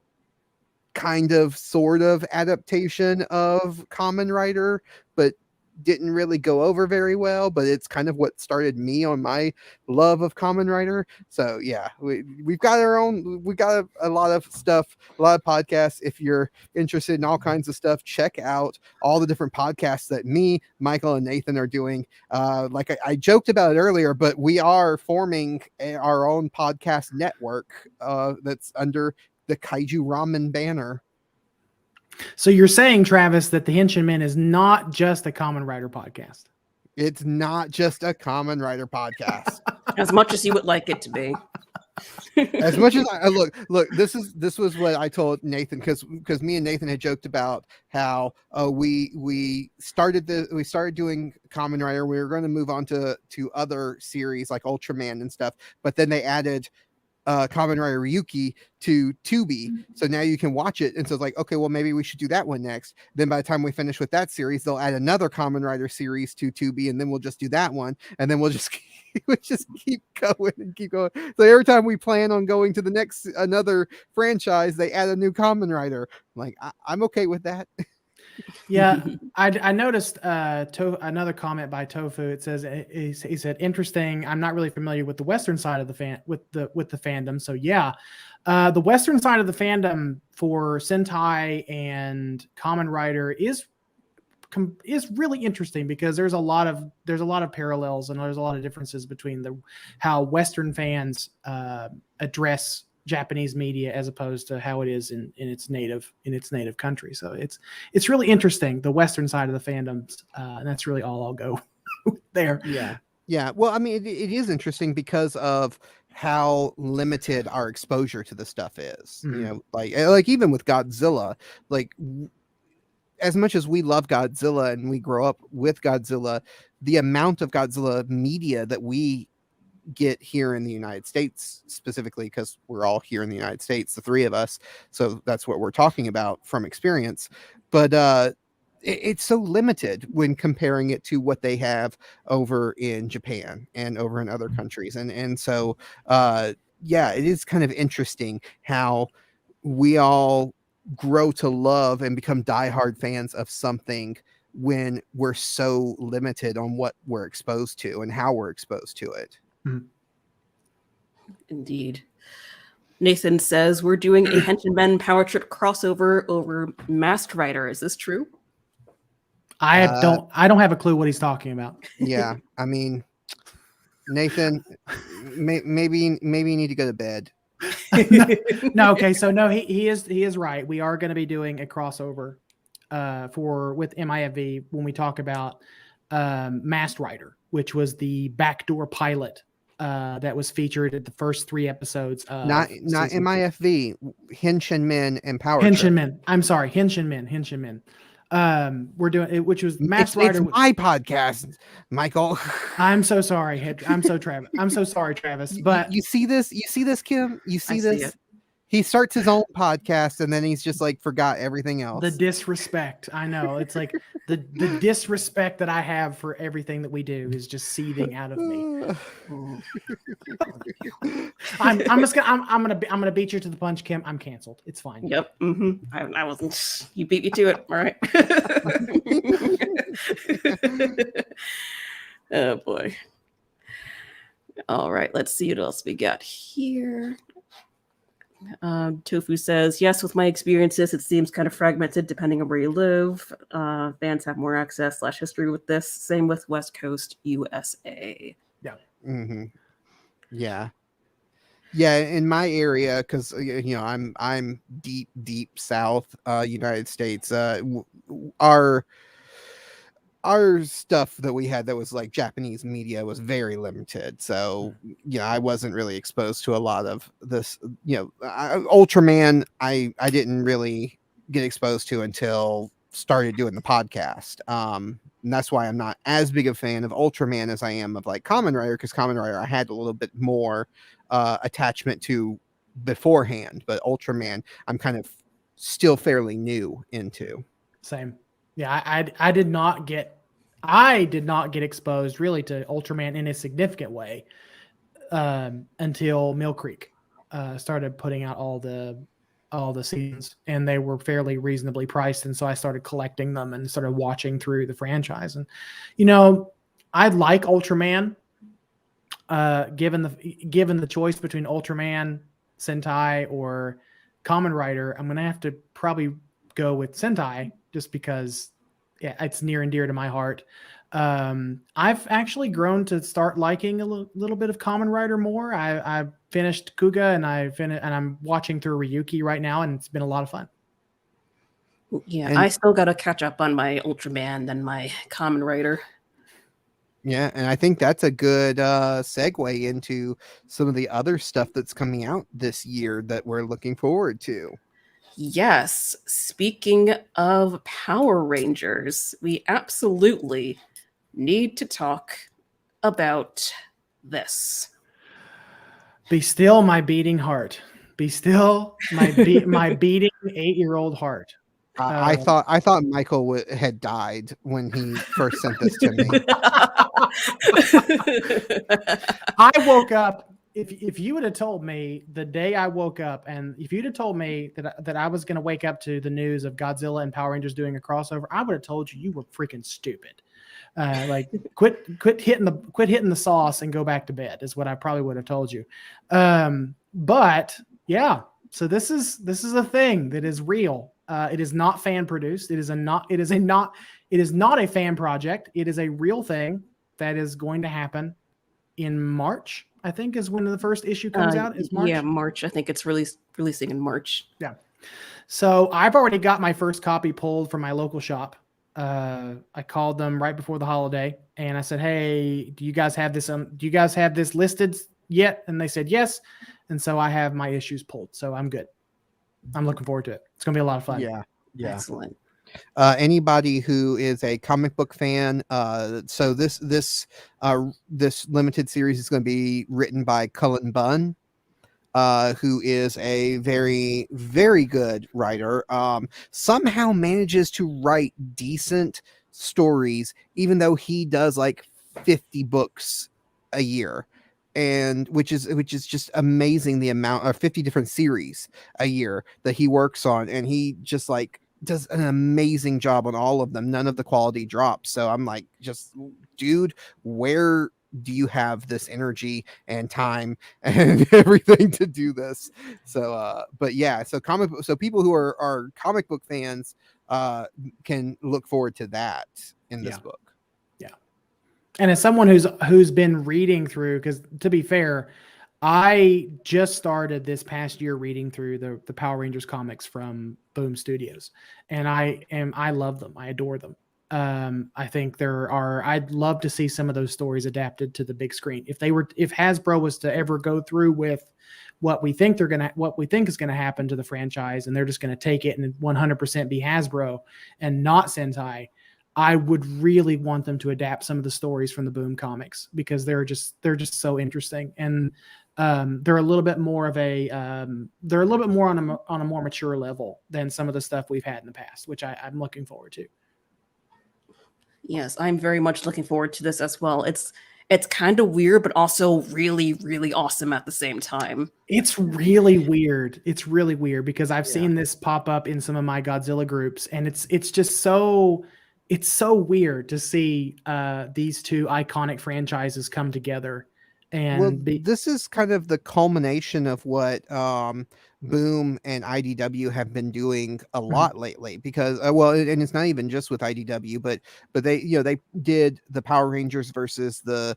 kind of sort of adaptation of Kamen Rider, but didn't really go over very well, but it's kind of what started me on my love of Kamen Rider. So yeah, we've got a lot of stuff, a lot of podcasts. If you're interested in all kinds of stuff, check out all the different podcasts that me, Michael, and Nathan are doing. Like I joked about it earlier, but we are forming our own podcast network that's under the Kaiju Ramen banner. So you're saying, Travis, that the Henshin Men is not just a Kamen Rider podcast? It's not just a Kamen Rider podcast. As much as you would like it to be. As much as I look, this was what I told Nathan, because me and Nathan had joked about how we started doing Kamen Rider. We were going to move on to other series like Ultraman and stuff, but then they added Kamen Rider Ryuki to Tubi, so now you can watch it. And so it's like, okay, well, maybe we should do that one next. Then by the time we finish with that series, they'll add another Kamen Rider series to Tubi, and then we'll just do that one, and then we'll just keep going and keep going. So every time we plan on going to the next another franchise, they add a new Kamen Rider. I'm like, I'm okay with that. Yeah, I noticed another comment by Tofu. It says he said, interesting. I'm not really familiar with the Western side of the fandom. So yeah, the Western side of the fandom for Sentai and Kamen Rider is really interesting, because there's a lot of parallels and there's a lot of differences between how Western fans address Japanese media as opposed to how it is in its native country. So it's really interesting, the Western side of the fandoms, and that's really all I'll go there. Yeah. Well, I mean, it is interesting because of how limited our exposure to the stuff is. Like even with Godzilla, like as much as we love Godzilla and we grow up with Godzilla, the amount of Godzilla media that we get here in the United States, specifically because we're all here in the United States, the three of us, so that's what we're talking about from experience, but it's so limited when comparing it to what they have over in Japan and over in other countries, and so yeah, it is kind of interesting how we all grow to love and become diehard fans of something when we're so limited on what we're exposed to and how we're exposed to it. Indeed. Nathan says we're doing a Henshin Men Power Trip crossover over Masked Rider. Is this true? I don't have a clue what he's talking about. Yeah, I mean, Nathan, maybe you need to go to bed. No, okay, so no, he is right. We are going to be doing a crossover with MIFV when we talk about Masked Rider, which was the backdoor pilot that was featured at the first 3 episodes of Not MIFV, Henshin Men and Power Trip. Henshin Men. I'm sorry, Henshin Men. We're doing it, which was Masked Rider. It's my podcast, Michael. I'm so sorry. I'm so sorry, Travis. But you see this, Kim? You see I this? see it. He starts his own podcast and then he's just like forgot everything else. The disrespect. I know. It's like the disrespect that I have for everything that we do is just seething out of me. I'm gonna beat you to the punch, Kim. I'm canceled. It's fine. Yep. I wasn't. You beat me to it. All right. Oh boy. All right. Let's see what else we got here. Tofu says, yes, with my experiences, it seems kind of fragmented depending on where you live. Fans have more access / history with this. Same with West Coast USA. Yeah. Mm-hmm. Yeah. In my area, because I'm deep south, United States. Our stuff that we had that was like Japanese media was very limited. So, I wasn't really exposed to a lot of this, Ultraman, I didn't really get exposed to until started doing the podcast. And that's why I'm not as big a fan of Ultraman as I am of like Kamen Rider, because Kamen Rider I had a little bit more attachment to beforehand, but Ultraman I'm kind of still fairly new into. Same. Yeah, I did not get exposed really to Ultraman in a significant way until Mill Creek started putting out all the seasons, and they were fairly reasonably priced, and so I started collecting them and started watching through the franchise. And I like Ultraman. Given the choice between Ultraman, Sentai, or Kamen Rider, I'm gonna have to probably go with Sentai just because it's near and dear to my heart. I've actually grown to start liking a little bit of Kamen Rider more. I finished Kuga and I'm watching through Ryuki right now, and it's been a lot of fun. Yeah, I still got to catch up on my Ultraman and my Kamen Rider. Yeah, and I think that's a good segue into some of the other stuff that's coming out this year that we're looking forward to. Yes, speaking of Power Rangers, we absolutely need to talk about this. Be still, my beating heart. Be still, my beating 8-year-old heart. I thought Michael had died when he first sent this to me. I woke up. If you would have told me the day I woke up, and if you'd have told me that I was going to wake up to the news of Godzilla and Power Rangers doing a crossover, I would have told you were freaking stupid. Like quit hitting the sauce and go back to bed is what I probably would have told you. But yeah, so this is a thing that is real. It is not fan produced. It is not a fan project. It is a real thing that is going to happen in March. I think is when the first issue comes out. Is March? Yeah, March. I think it's releasing in March. Yeah. So I've already got my first copy pulled from my local shop. I called them right before the holiday and I said, "Hey, do you guys have this? Do you guys have this listed yet?" And they said yes. And so I have my issues pulled. So I'm good. I'm looking forward to it. It's gonna be a lot of fun. Yeah. Excellent. Anybody who is a comic book fan, so this limited series is going to be written by Cullen Bunn, who is a very, very good writer. Somehow manages to write decent stories, even though he does like 50 books a year. and which is just amazing, the amount of 50 different series a year that he works on, and he just like does an amazing job on all of them. None of the quality drops. So I'm like, just dude, where do you have this energy and time and everything to do this? So but yeah, so people who are comic book fans can look forward to that in this book. And as someone who's been reading through, because to be fair, I just started this past year reading through the Power Rangers comics from Boom Studios, and I love them. I adore them. I think I'd love to see some of those stories adapted to the big screen. If Hasbro was to ever go through with what we think is gonna happen to the franchise, and they're just gonna take it and 100% be Hasbro and not Sentai, I would really want them to adapt some of the stories from the Boom comics, because they're just so interesting, and they're a little bit more on a more mature level than some of the stuff we've had in the past, which I'm looking forward to. Yes, I'm very much looking forward to this as well. It's kind of weird, but also really, really awesome at the same time. It's really weird. It's really weird because I've seen this pop up in some of my Godzilla groups, and it's just so weird to see these two iconic franchises come together. And this is kind of the culmination of what Boom and IDW have been doing a lot lately, because and it's not even just with IDW, but they did the Power Rangers versus the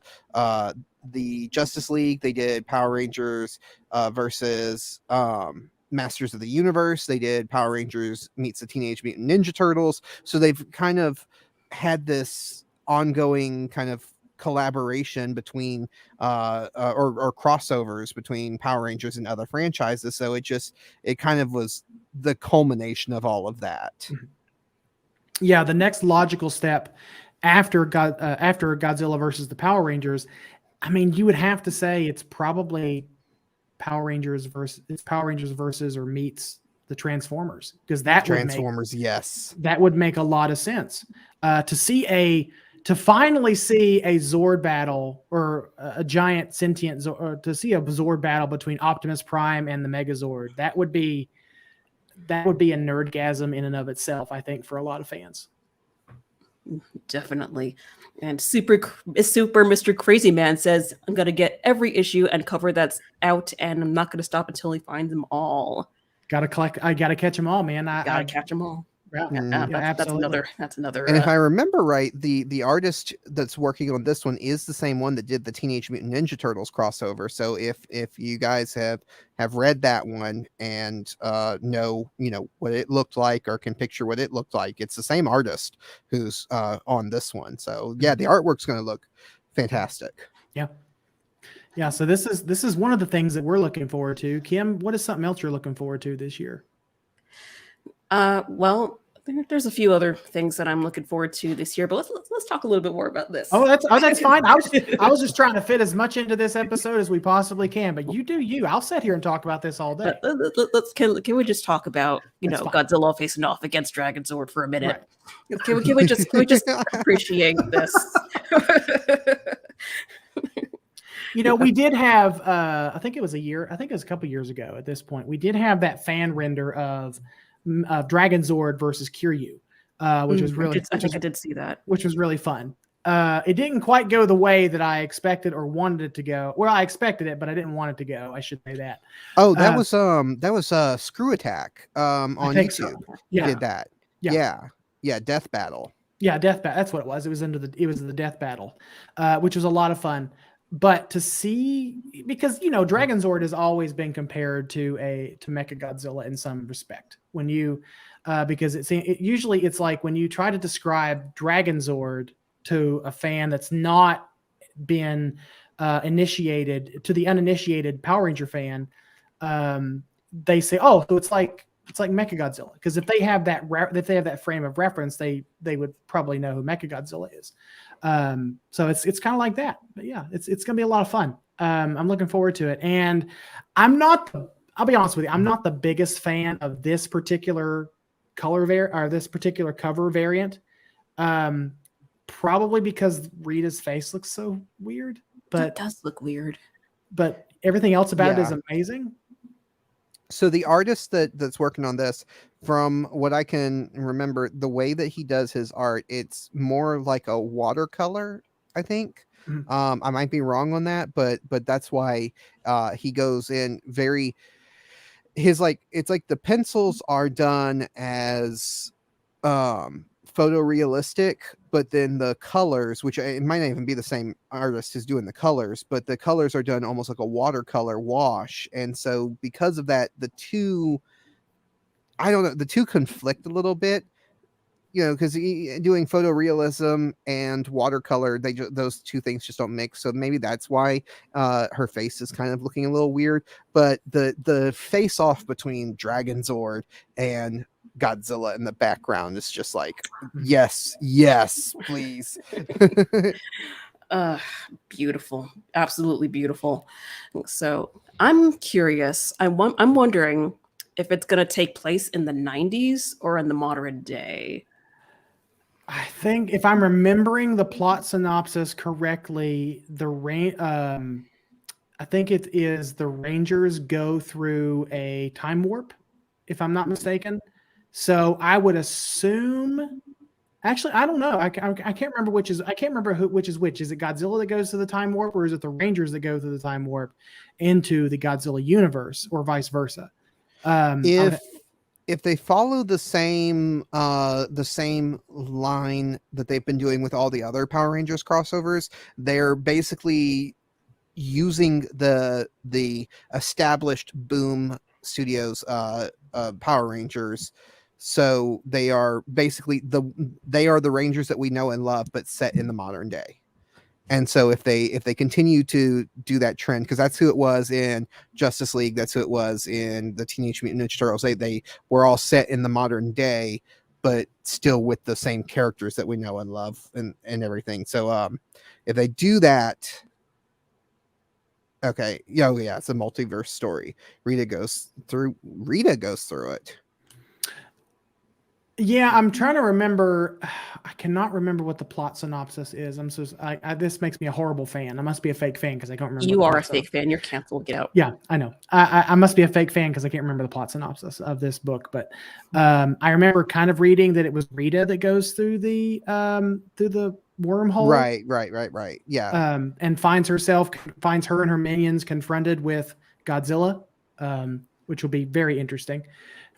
Justice League. They did Power Rangers versus Masters of the Universe. They did Power Rangers meets the Teenage Mutant Ninja Turtles. So they've kind of had this ongoing kind of collaboration between or crossovers between Power Rangers and other franchises. So it kind of was the culmination of all of that. Yeah, the next logical step after Godzilla versus the Power Rangers, I mean, you would have to say it's probably Power Rangers versus or meets the Transformers, because that would make a lot of sense. To finally see a Zord battle, or a giant sentient Zord, or to see a Zord battle between Optimus Prime and the Megazord, that would be a nerdgasm in and of itself, I think, for a lot of fans. Definitely. And super Mr. Crazy Man says, I'm going to get every issue and cover that's out, and I'm not going to stop until he finds them all. I gotta catch them all, man. I catch them all. Yeah, absolutely. That's another. And if I remember right, the artist that's working on this one is the same one that did the Teenage Mutant Ninja Turtles crossover. So if you guys have read that one and know what it looked like, or can picture what it looked like, it's the same artist who's on this one. So yeah, the artwork's going to look fantastic. Yeah. So this is one of the things that we're looking forward to. Kim, what is something else you're looking forward to this year? Well, there's a few other things that I'm looking forward to this year, but let's talk a little bit more about this. That's fine. I was just trying to fit as much into this episode as we possibly can, but you do you. I'll sit here and talk about this all day. Can we just talk about Godzilla facing off against Dragonzord for a minute? Right. Can we just appreciate this? We did have I think it was a couple years ago at this point, we did have that fan render of Dragonzord versus Kiryu, which was really I did see that, which was really fun. It didn't quite go the way that I expected or wanted it to go. Well, I expected it, but I didn't want it to go. I should say that. Oh, that was Screw Attack on YouTube. So. Yeah. Did that. Yeah, Death Battle. Yeah, Death Battle. That's what it was. It was the Death Battle, which was a lot of fun. But to see, because Dragonzord has always been compared to Mechagodzilla in some respect. When you, because it's like when you try to describe Dragonzord to a fan that's not been initiated, to the uninitiated Power Ranger fan, they say, "Oh, so it's like Mechagodzilla." Because if they have that frame of reference, they would probably know who Mechagodzilla is. So it's kind of like that, but yeah, it's gonna be a lot of fun. I'm looking forward to it, and I'll be honest with you, I'm not the biggest fan of this particular this particular cover variant, probably because Rita's face looks so weird. But it does look weird. but everything else about it Yeah. is amazing. So the artist that's working on this, from what I can remember, the way that he does his art, it's more like a watercolor, I think. Mhm. I might be wrong on that, but that's why he goes in very his like it's like the pencils are done as photorealistic, but then the colors, which it might not even be the same artist who's doing the colors, but the colors are done almost like a watercolor wash. And so because of that, the two conflict a little bit, because doing photorealism and watercolor, those two things just don't mix. So maybe that's why her face is kind of looking a little weird. But the face off between Dragonzord and Godzilla in the background is just like, yes, please. Beautiful, absolutely beautiful. So I'm curious. I'm wondering if it's going to take place in the 90s or in the modern day. I think if I'm remembering the plot synopsis correctly, I think it is the Rangers go through a time warp, if I'm not mistaken. So I would assume. Actually, I don't know. I can't remember which is. I can't remember which is which. Is it Godzilla that goes to the time warp, or is it the Rangers that go through the time warp into the Godzilla universe, or vice versa? If they follow the same line that they've been doing with all the other Power Rangers crossovers, they're basically using the established Boom Studios Power Rangers. So they are basically the Rangers that we know and love, but set in the modern day. And so if they continue to do that trend, because that's who it was in Justice League, that's who it was in the Teenage Mutant Ninja Turtles, they were all set in the modern day, but still with the same characters that we know and love and everything. So if they do that, okay, yeah, it's a multiverse story. Rita goes through it. Yeah, I'm trying to remember. I cannot remember what the plot synopsis is. This makes me a horrible fan. I must be a fake fan because I can't remember. You are a fake fan. You're canceled. Get out. Yeah, I know. I must be a fake fan because I can't remember the plot synopsis of this book. But I remember kind of reading that it was Rita that goes through the wormhole. Right. Yeah. And finds her and her minions confronted with Godzilla, which will be very interesting.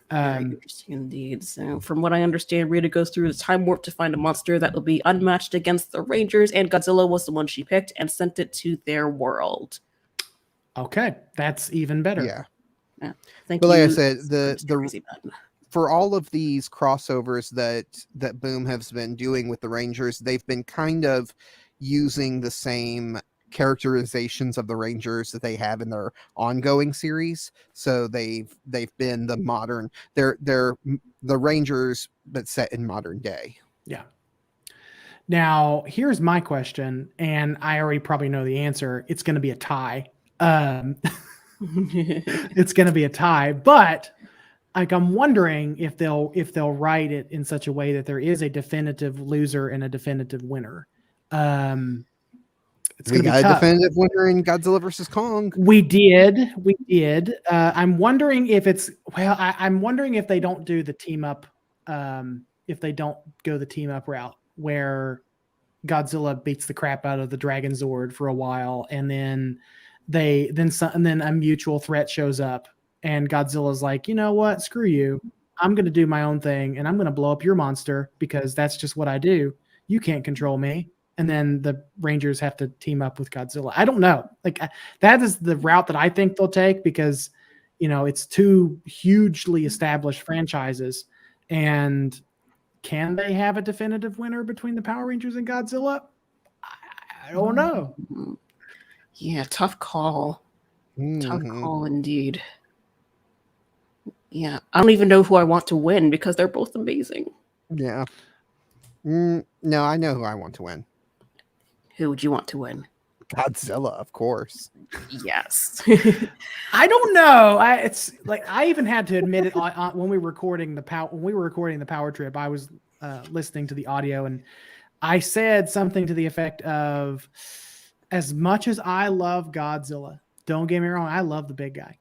Very interesting indeed. So, from what I understand, Rita goes through the time warp to find a monster that will be unmatched against the Rangers, and Godzilla was the one she picked and sent it to their world. Okay, that's even better. Yeah. Thank but you. Like I said, for all of these crossovers that Boom has been doing with the Rangers, they've been kind of using the same characterizations of the Rangers that they have in their ongoing series. So they've been the modern, they're the Rangers but set in modern day. Yeah. Now here's my question, and I already probably know the answer. It's going to be a tie. It's going to be a tie, but like I'm wondering if they'll write it in such a way that there is a definitive loser and a definitive winner. It's going to be tough. A definitive winner in Godzilla versus Kong. We did. I'm wondering if it's I'm wondering if they don't do the team up. If they don't go the team up route where Godzilla beats the crap out of the Dragon Zord for a while, and then then a mutual threat shows up, and Godzilla's like, you know what? Screw you. I'm going to do my own thing, and I'm going to blow up your monster because that's just what I do. You can't control me. And then the Rangers have to team up with Godzilla. I don't know. Like that is the route that I think they'll take because, it's two hugely established franchises. And can they have a definitive winner between the Power Rangers and Godzilla? I don't know. Yeah, tough call. Tough call indeed. Yeah, I don't even know who I want to win because they're both amazing. Yeah. No, I know who I want to win. Who would you want to win? Godzilla, of course. Yes. I don't know. It's like I even had to admit it when we were recording the power trip. I was listening to the audio, and I said something to the effect of, "As much as I love Godzilla, Don't get me wrong, I love the big guy,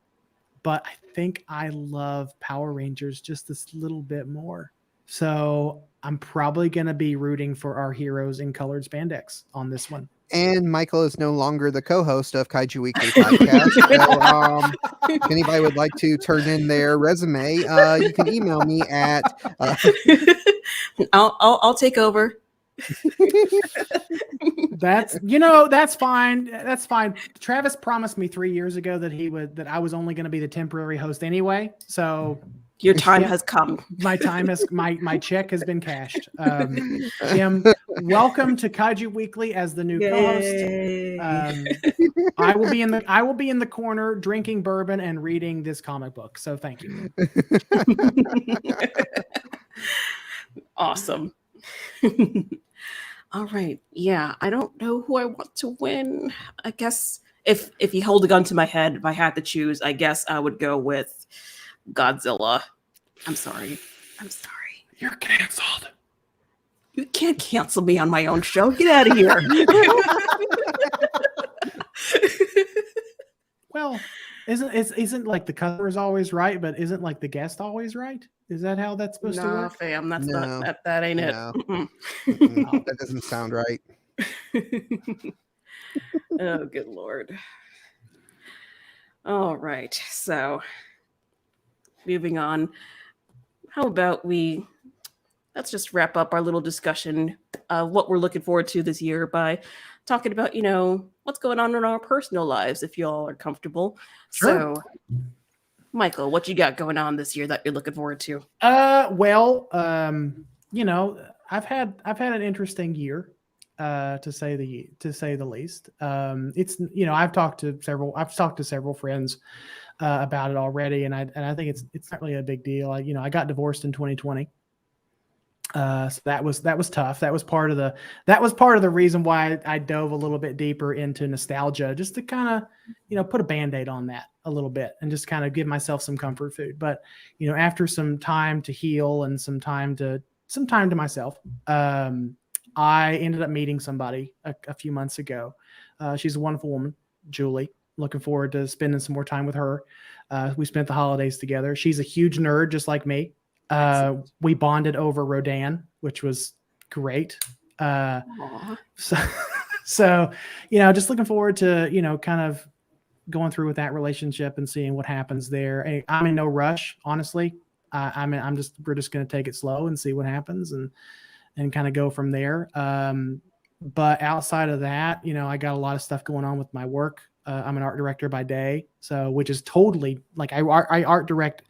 but I think I love Power Rangers just this little bit more. So I'm probably going to be rooting for our heroes in colored spandex on this one. And Michael is no longer the co-host of Kaiju Weekly podcast. So, if anybody would like to turn in their resume, you can email me at. I'll take over. That's fine. That's fine. Travis promised me 3 years ago that I was only going to be the temporary host anyway. So your time has come. My time has my check has been cashed. Kim, welcome to Kaiju Weekly as the new co-host. I will be in the corner drinking bourbon and reading this comic book. So thank you. Awesome. All right. Yeah, I don't know who I want to win. I guess if you hold a gun to my head, if I had to choose, I guess I would go with Godzilla. I'm sorry. You're canceled. You can't cancel me on my own show. Get out of here. Well, isn't like the customer's always right, but isn't like the guest always right? Is that how that's supposed to work? Fam, that's not that ain't it. That doesn't sound right. Oh, good Lord. All right. So moving on. How about let's just wrap up our little discussion of what we're looking forward to this year by talking about, what's going on in our personal lives, if y'all are comfortable. Sure. So, Michael, what you got going on this year that you're looking forward to? Well, I've had an interesting year, to say the least. It's I've talked to several friends about it already, and I think it's not really a big deal. I got divorced in 2020. So that was tough. That was part of the reason why I dove a little bit deeper into nostalgia, just to kind of, put a Band-Aid on that a little bit and just kind of give myself some comfort food. But, after some time to heal and some time to myself, I ended up meeting somebody a few months ago. She's a wonderful woman, Julie. Looking forward to spending some more time with her. We spent the holidays together. She's a huge nerd, just like me. We bonded over Rodan, which was great. So just looking forward to, kind of going through with that relationship and seeing what happens there. I'm in no rush, honestly. We're just going to take it slow and see what happens and kind of go from there. But outside of that, I got a lot of stuff going on with my work. I'm an art director by day. So, which is totally like, I art direct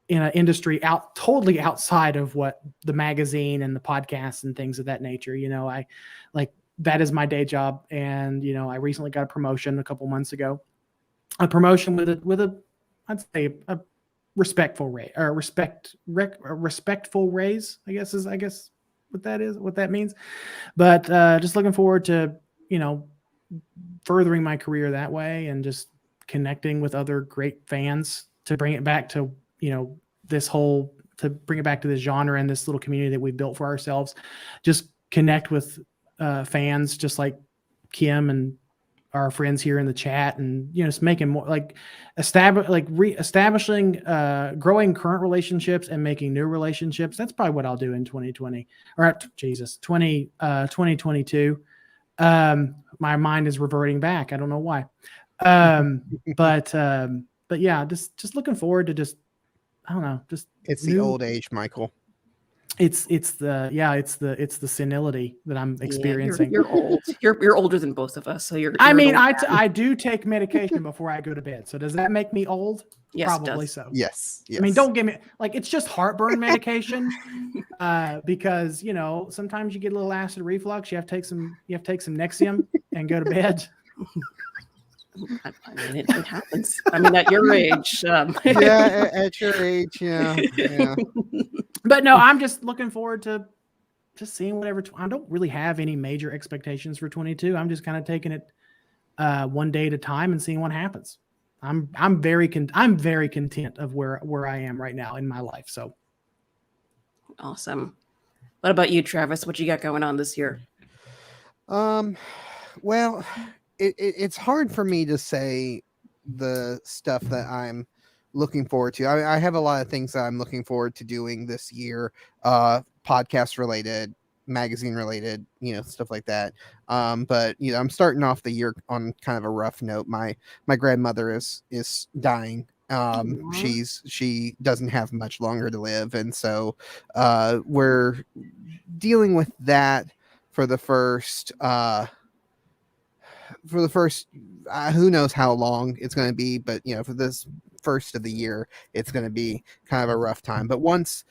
in an industry totally outside of what the magazine and the podcasts and things of that nature. I like that is my day job. And, I recently got a promotion a couple months ago, a promotion with I'd say a respectful raise, or respectful raise, I guess what that means. But, just looking forward to, furthering my career that way and just connecting with other great fans to bring it back to, to bring it back to this genre and this little community that we've built for ourselves. Just connect with fans just like Kim and our friends here in the chat, and just making more establishing growing current relationships and making new relationships. That's probably what I'll do in 2020 or 2022. My mind is reverting back. I don't know why. But yeah, just looking forward to I don't know, it's the old age, Michael. It's the senility that I'm experiencing. You're old. You're older than both of us. So I do take medication before I go to bed. So does that make me old? Yes, probably so. Yes. I mean, don't give me it's just heartburn medication. Because sometimes you get a little acid reflux. You have to take some Nexium and go to bed. I mean, it happens. I mean, at your age. Yeah, at your age, yeah. But no, I'm just looking forward to just seeing whatever. I don't really have any major expectations for 22. I'm just kind of taking it one day at a time and seeing what happens. I'm very content of where I am right now in my life. So awesome. What about you, Travis? What you got going on this year? Well, it's hard for me to say the stuff that I'm looking forward to. I have a lot of things that I'm looking forward to doing this year, podcast related, magazine related, stuff like that. But I'm starting off the year on kind of a rough note. My grandmother is dying. She doesn't have much longer to live, and so we're dealing with that for the first who knows how long it's going to be, but for this first of the year it's going to be kind of a rough time. But once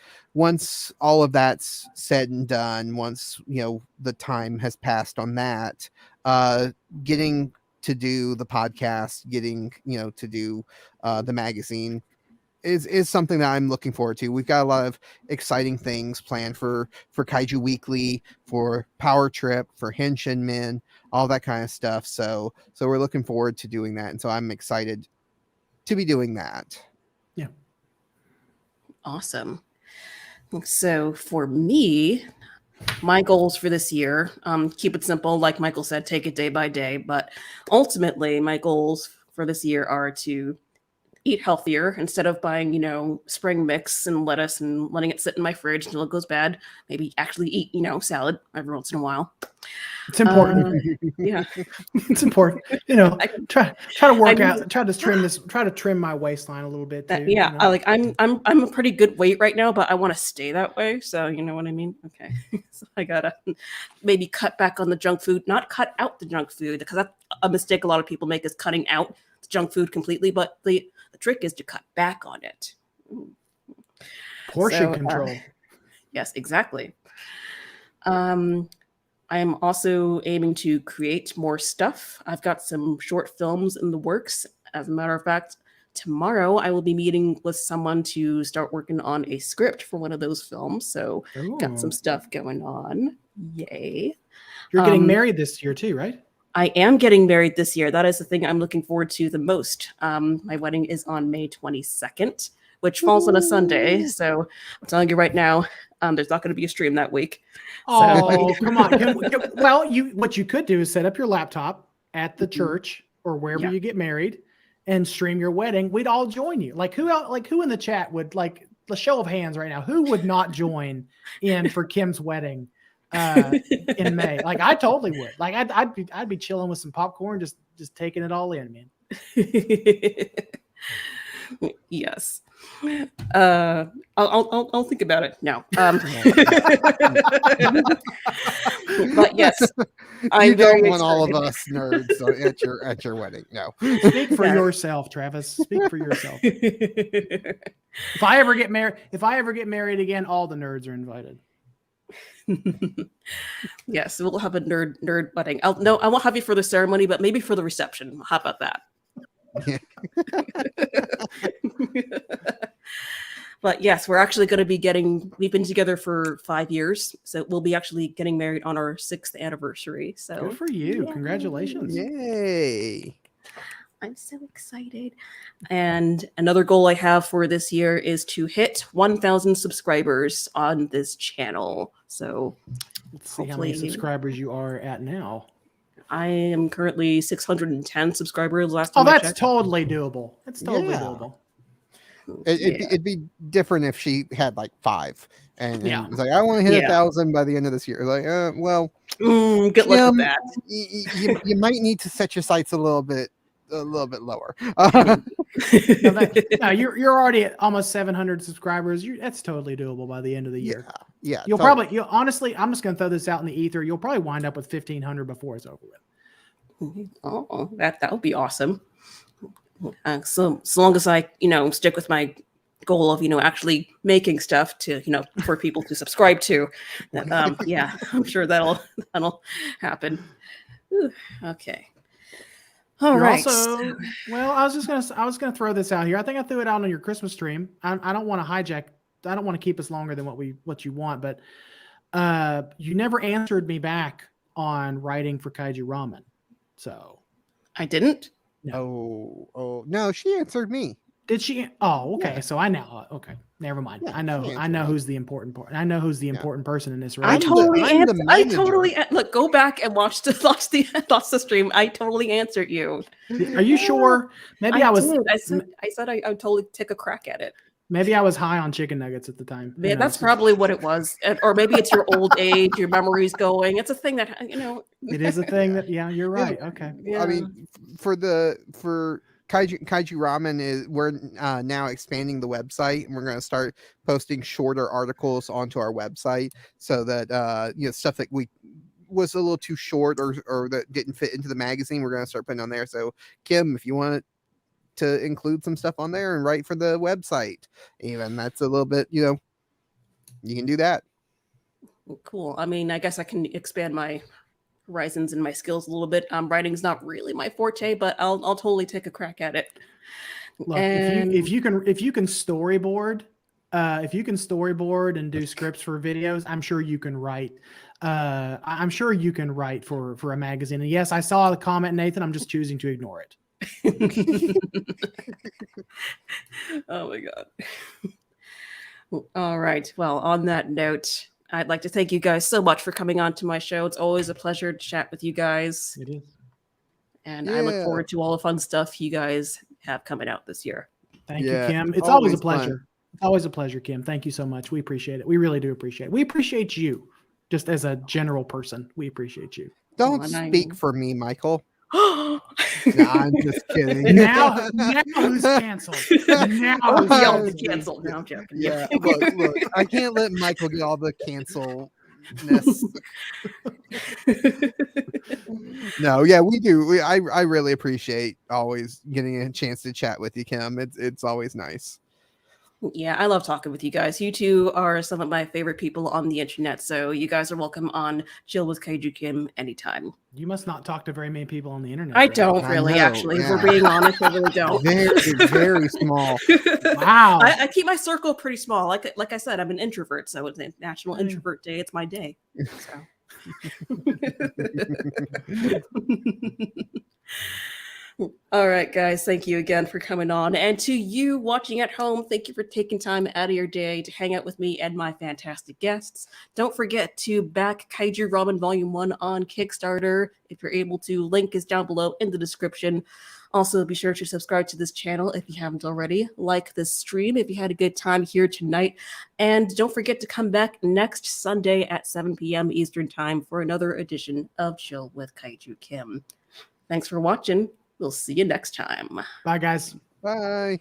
all of that's said and done, once the time has passed on that, getting to do the podcast, getting to do the magazine is something that I'm looking forward to. We've got a lot of exciting things planned for Kaiju Weekly, for Power Trip, for Henshin Men, all that kind of stuff. So we're looking forward to doing that, and so I'm excited to be doing that. Yeah. Awesome. So for me, my goals for this year, keep it simple. Like Michael said, take it day by day. But ultimately, my goals for this year are to eat healthier instead of buying, spring mix and lettuce and letting it sit in my fridge until it goes bad. Maybe actually eat, salad every once in a while. It's important. Yeah, it's important. Try to work out. Try to trim my waistline a little bit too. I'm a pretty good weight right now, but I want to stay that way. So you know what I mean? Okay, so I gotta maybe cut back on the junk food, not cut out the junk food, because that's a mistake a lot of people make, is cutting out the junk food completely. But the trick is to cut back on it. Portion control. Yes, exactly. I am also aiming to create more stuff. I've got some short films in the works. As a matter of fact, tomorrow I will be meeting with someone to start working on a script for one of those films. So got some stuff going on. Yay. You're getting married this year too, right? I am getting married this year. That is the thing I'm looking forward to the most. My wedding is on May 22nd, which falls on a Sunday. So I'm telling you right now, there's not going to be a stream that week. Oh, come on. Well, what you could do is set up your laptop at the church or wherever you get married and stream your wedding. We'd all join you. Who in the chat would, the show of hands right now, who would not join in for Kim's wedding in May? I totally would. I'd be chilling with some popcorn, just taking it all in, man. Yes. I'll think about it now. But yes, you don't want all of us nerds at your wedding. No. Speak for yourself, Travis. Speak for yourself. If I ever get married again, all the nerds are invited. Yes, we'll have a nerd wedding. I won't have you for the ceremony, but maybe for the reception. How about that? But yes, we're actually going to be we've been together for 5 years, so we'll be actually getting married on our 6th anniversary. So good for you. Yay. Congratulations. Yay. I'm so excited. And another goal I have for this year is to hit 1,000 subscribers on this channel. So let's see how many subscribers you are at now. I am currently 610 subscribers last time. Oh, that's totally doable. That's totally doable. It'd be different if she had 5 and was I want to hit 1,000 by the end of this year. Good luck with that. You might need to set your sights a little bit lower. You're already at almost 700 subscribers. That's totally doable by the end of the year. Yeah. You'll probably, honestly, I'm just going to throw this out in the ether. You'll probably wind up with 1,500 before it's over with. Oh, that would be awesome. So as long as I, stick with my goal of, actually making stuff to, for people to subscribe to, I'm sure that'll happen. Ooh, okay. All right. Also, well, I was gonna throw this out here. I think I threw it out on your Christmas stream. I don't want to hijack. I don't want to keep us longer than what you want, but you never answered me back on writing for Kaiju Ramen. So I didn't. No. Oh no, she answered me. Did she? Oh, okay. Yeah. So I know. Okay. Never mind. Yeah, I know answer who's the important part. I know who's the important person in this I relationship. totally I'm the answered. I manager. totally look. Go back and watch the stream. I totally answered you. Are you sure? Maybe I was. did. I said I would totally take a crack at it. Maybe I was high on chicken nuggets at the time. Who Man, that's knows? probably what it was, or maybe it's your old age, your memory's going. It's a thing that It is a thing Yeah. that. Yeah, you're right. Okay. Yeah. I mean, for Kaiju Ramen we're now expanding the website, and we're going to start posting shorter articles onto our website so that stuff that we was a little too short or that didn't fit into the magazine, we're going to start putting on there. So Kim, if you want to include some stuff on there and write for the website, even that's a little bit, you can do that. Cool. I mean, I guess I can expand my horizons and my skills a little bit. Writing's not really my forte, but I'll totally take a crack at it. Look, And if you can storyboard, and do scripts for videos, I'm sure you can write. I'm sure you can write for a magazine. And yes, I saw the comment, Nathan. I'm just choosing to ignore it. Oh my god. All right. Well, on that note, I'd like to thank you guys so much for coming on to my show. It's always a pleasure to chat with you guys. It is. And I look Yeah. forward to all the fun stuff you guys have coming out this year. Thank Yeah, you, Kim. It's always always a fun. pleasure. It's always a pleasure, Kim. Thank you so much. We appreciate it. We really do appreciate it. We appreciate you, just as a general person. We appreciate you. Don't and I- speak for me, Michael. Oh, No, I'm just kidding. Now who's canceled? Now who's he all canceled? canceled. No, I'm joking. Yeah, look, I can't let Michael get all the cancelness. No, yeah, we do. I really appreciate always getting a chance to chat with you, Kim. It's always nice. Yeah, I love talking with you guys. You two are some of my favorite people on the internet, so you guys are welcome on Chill with Kaiju Kim anytime. You must not talk to very many people on the internet. I then. don't I really, know, actually. If we're yeah. being honest, I really don't. Very, very small. Wow. I keep my circle pretty small. Like I said, I'm an introvert, so it's National Mm. Introvert Day. It's my day. So. All right, guys. Thank you again for coming on. And to you watching at home, thank you for taking time out of your day to hang out with me and my fantastic guests. Don't forget to back Kaiju Ramen Volume 1 on Kickstarter. If you're able to, link is down below in the description. Also, be sure to subscribe to this channel if you haven't already. Like this stream if you had a good time here tonight. And don't forget to come back next Sunday at 7 p.m. Eastern Time for another edition of Chill with Kaiju Kim. Thanks for watching. We'll see you next time. Bye, guys. Bye.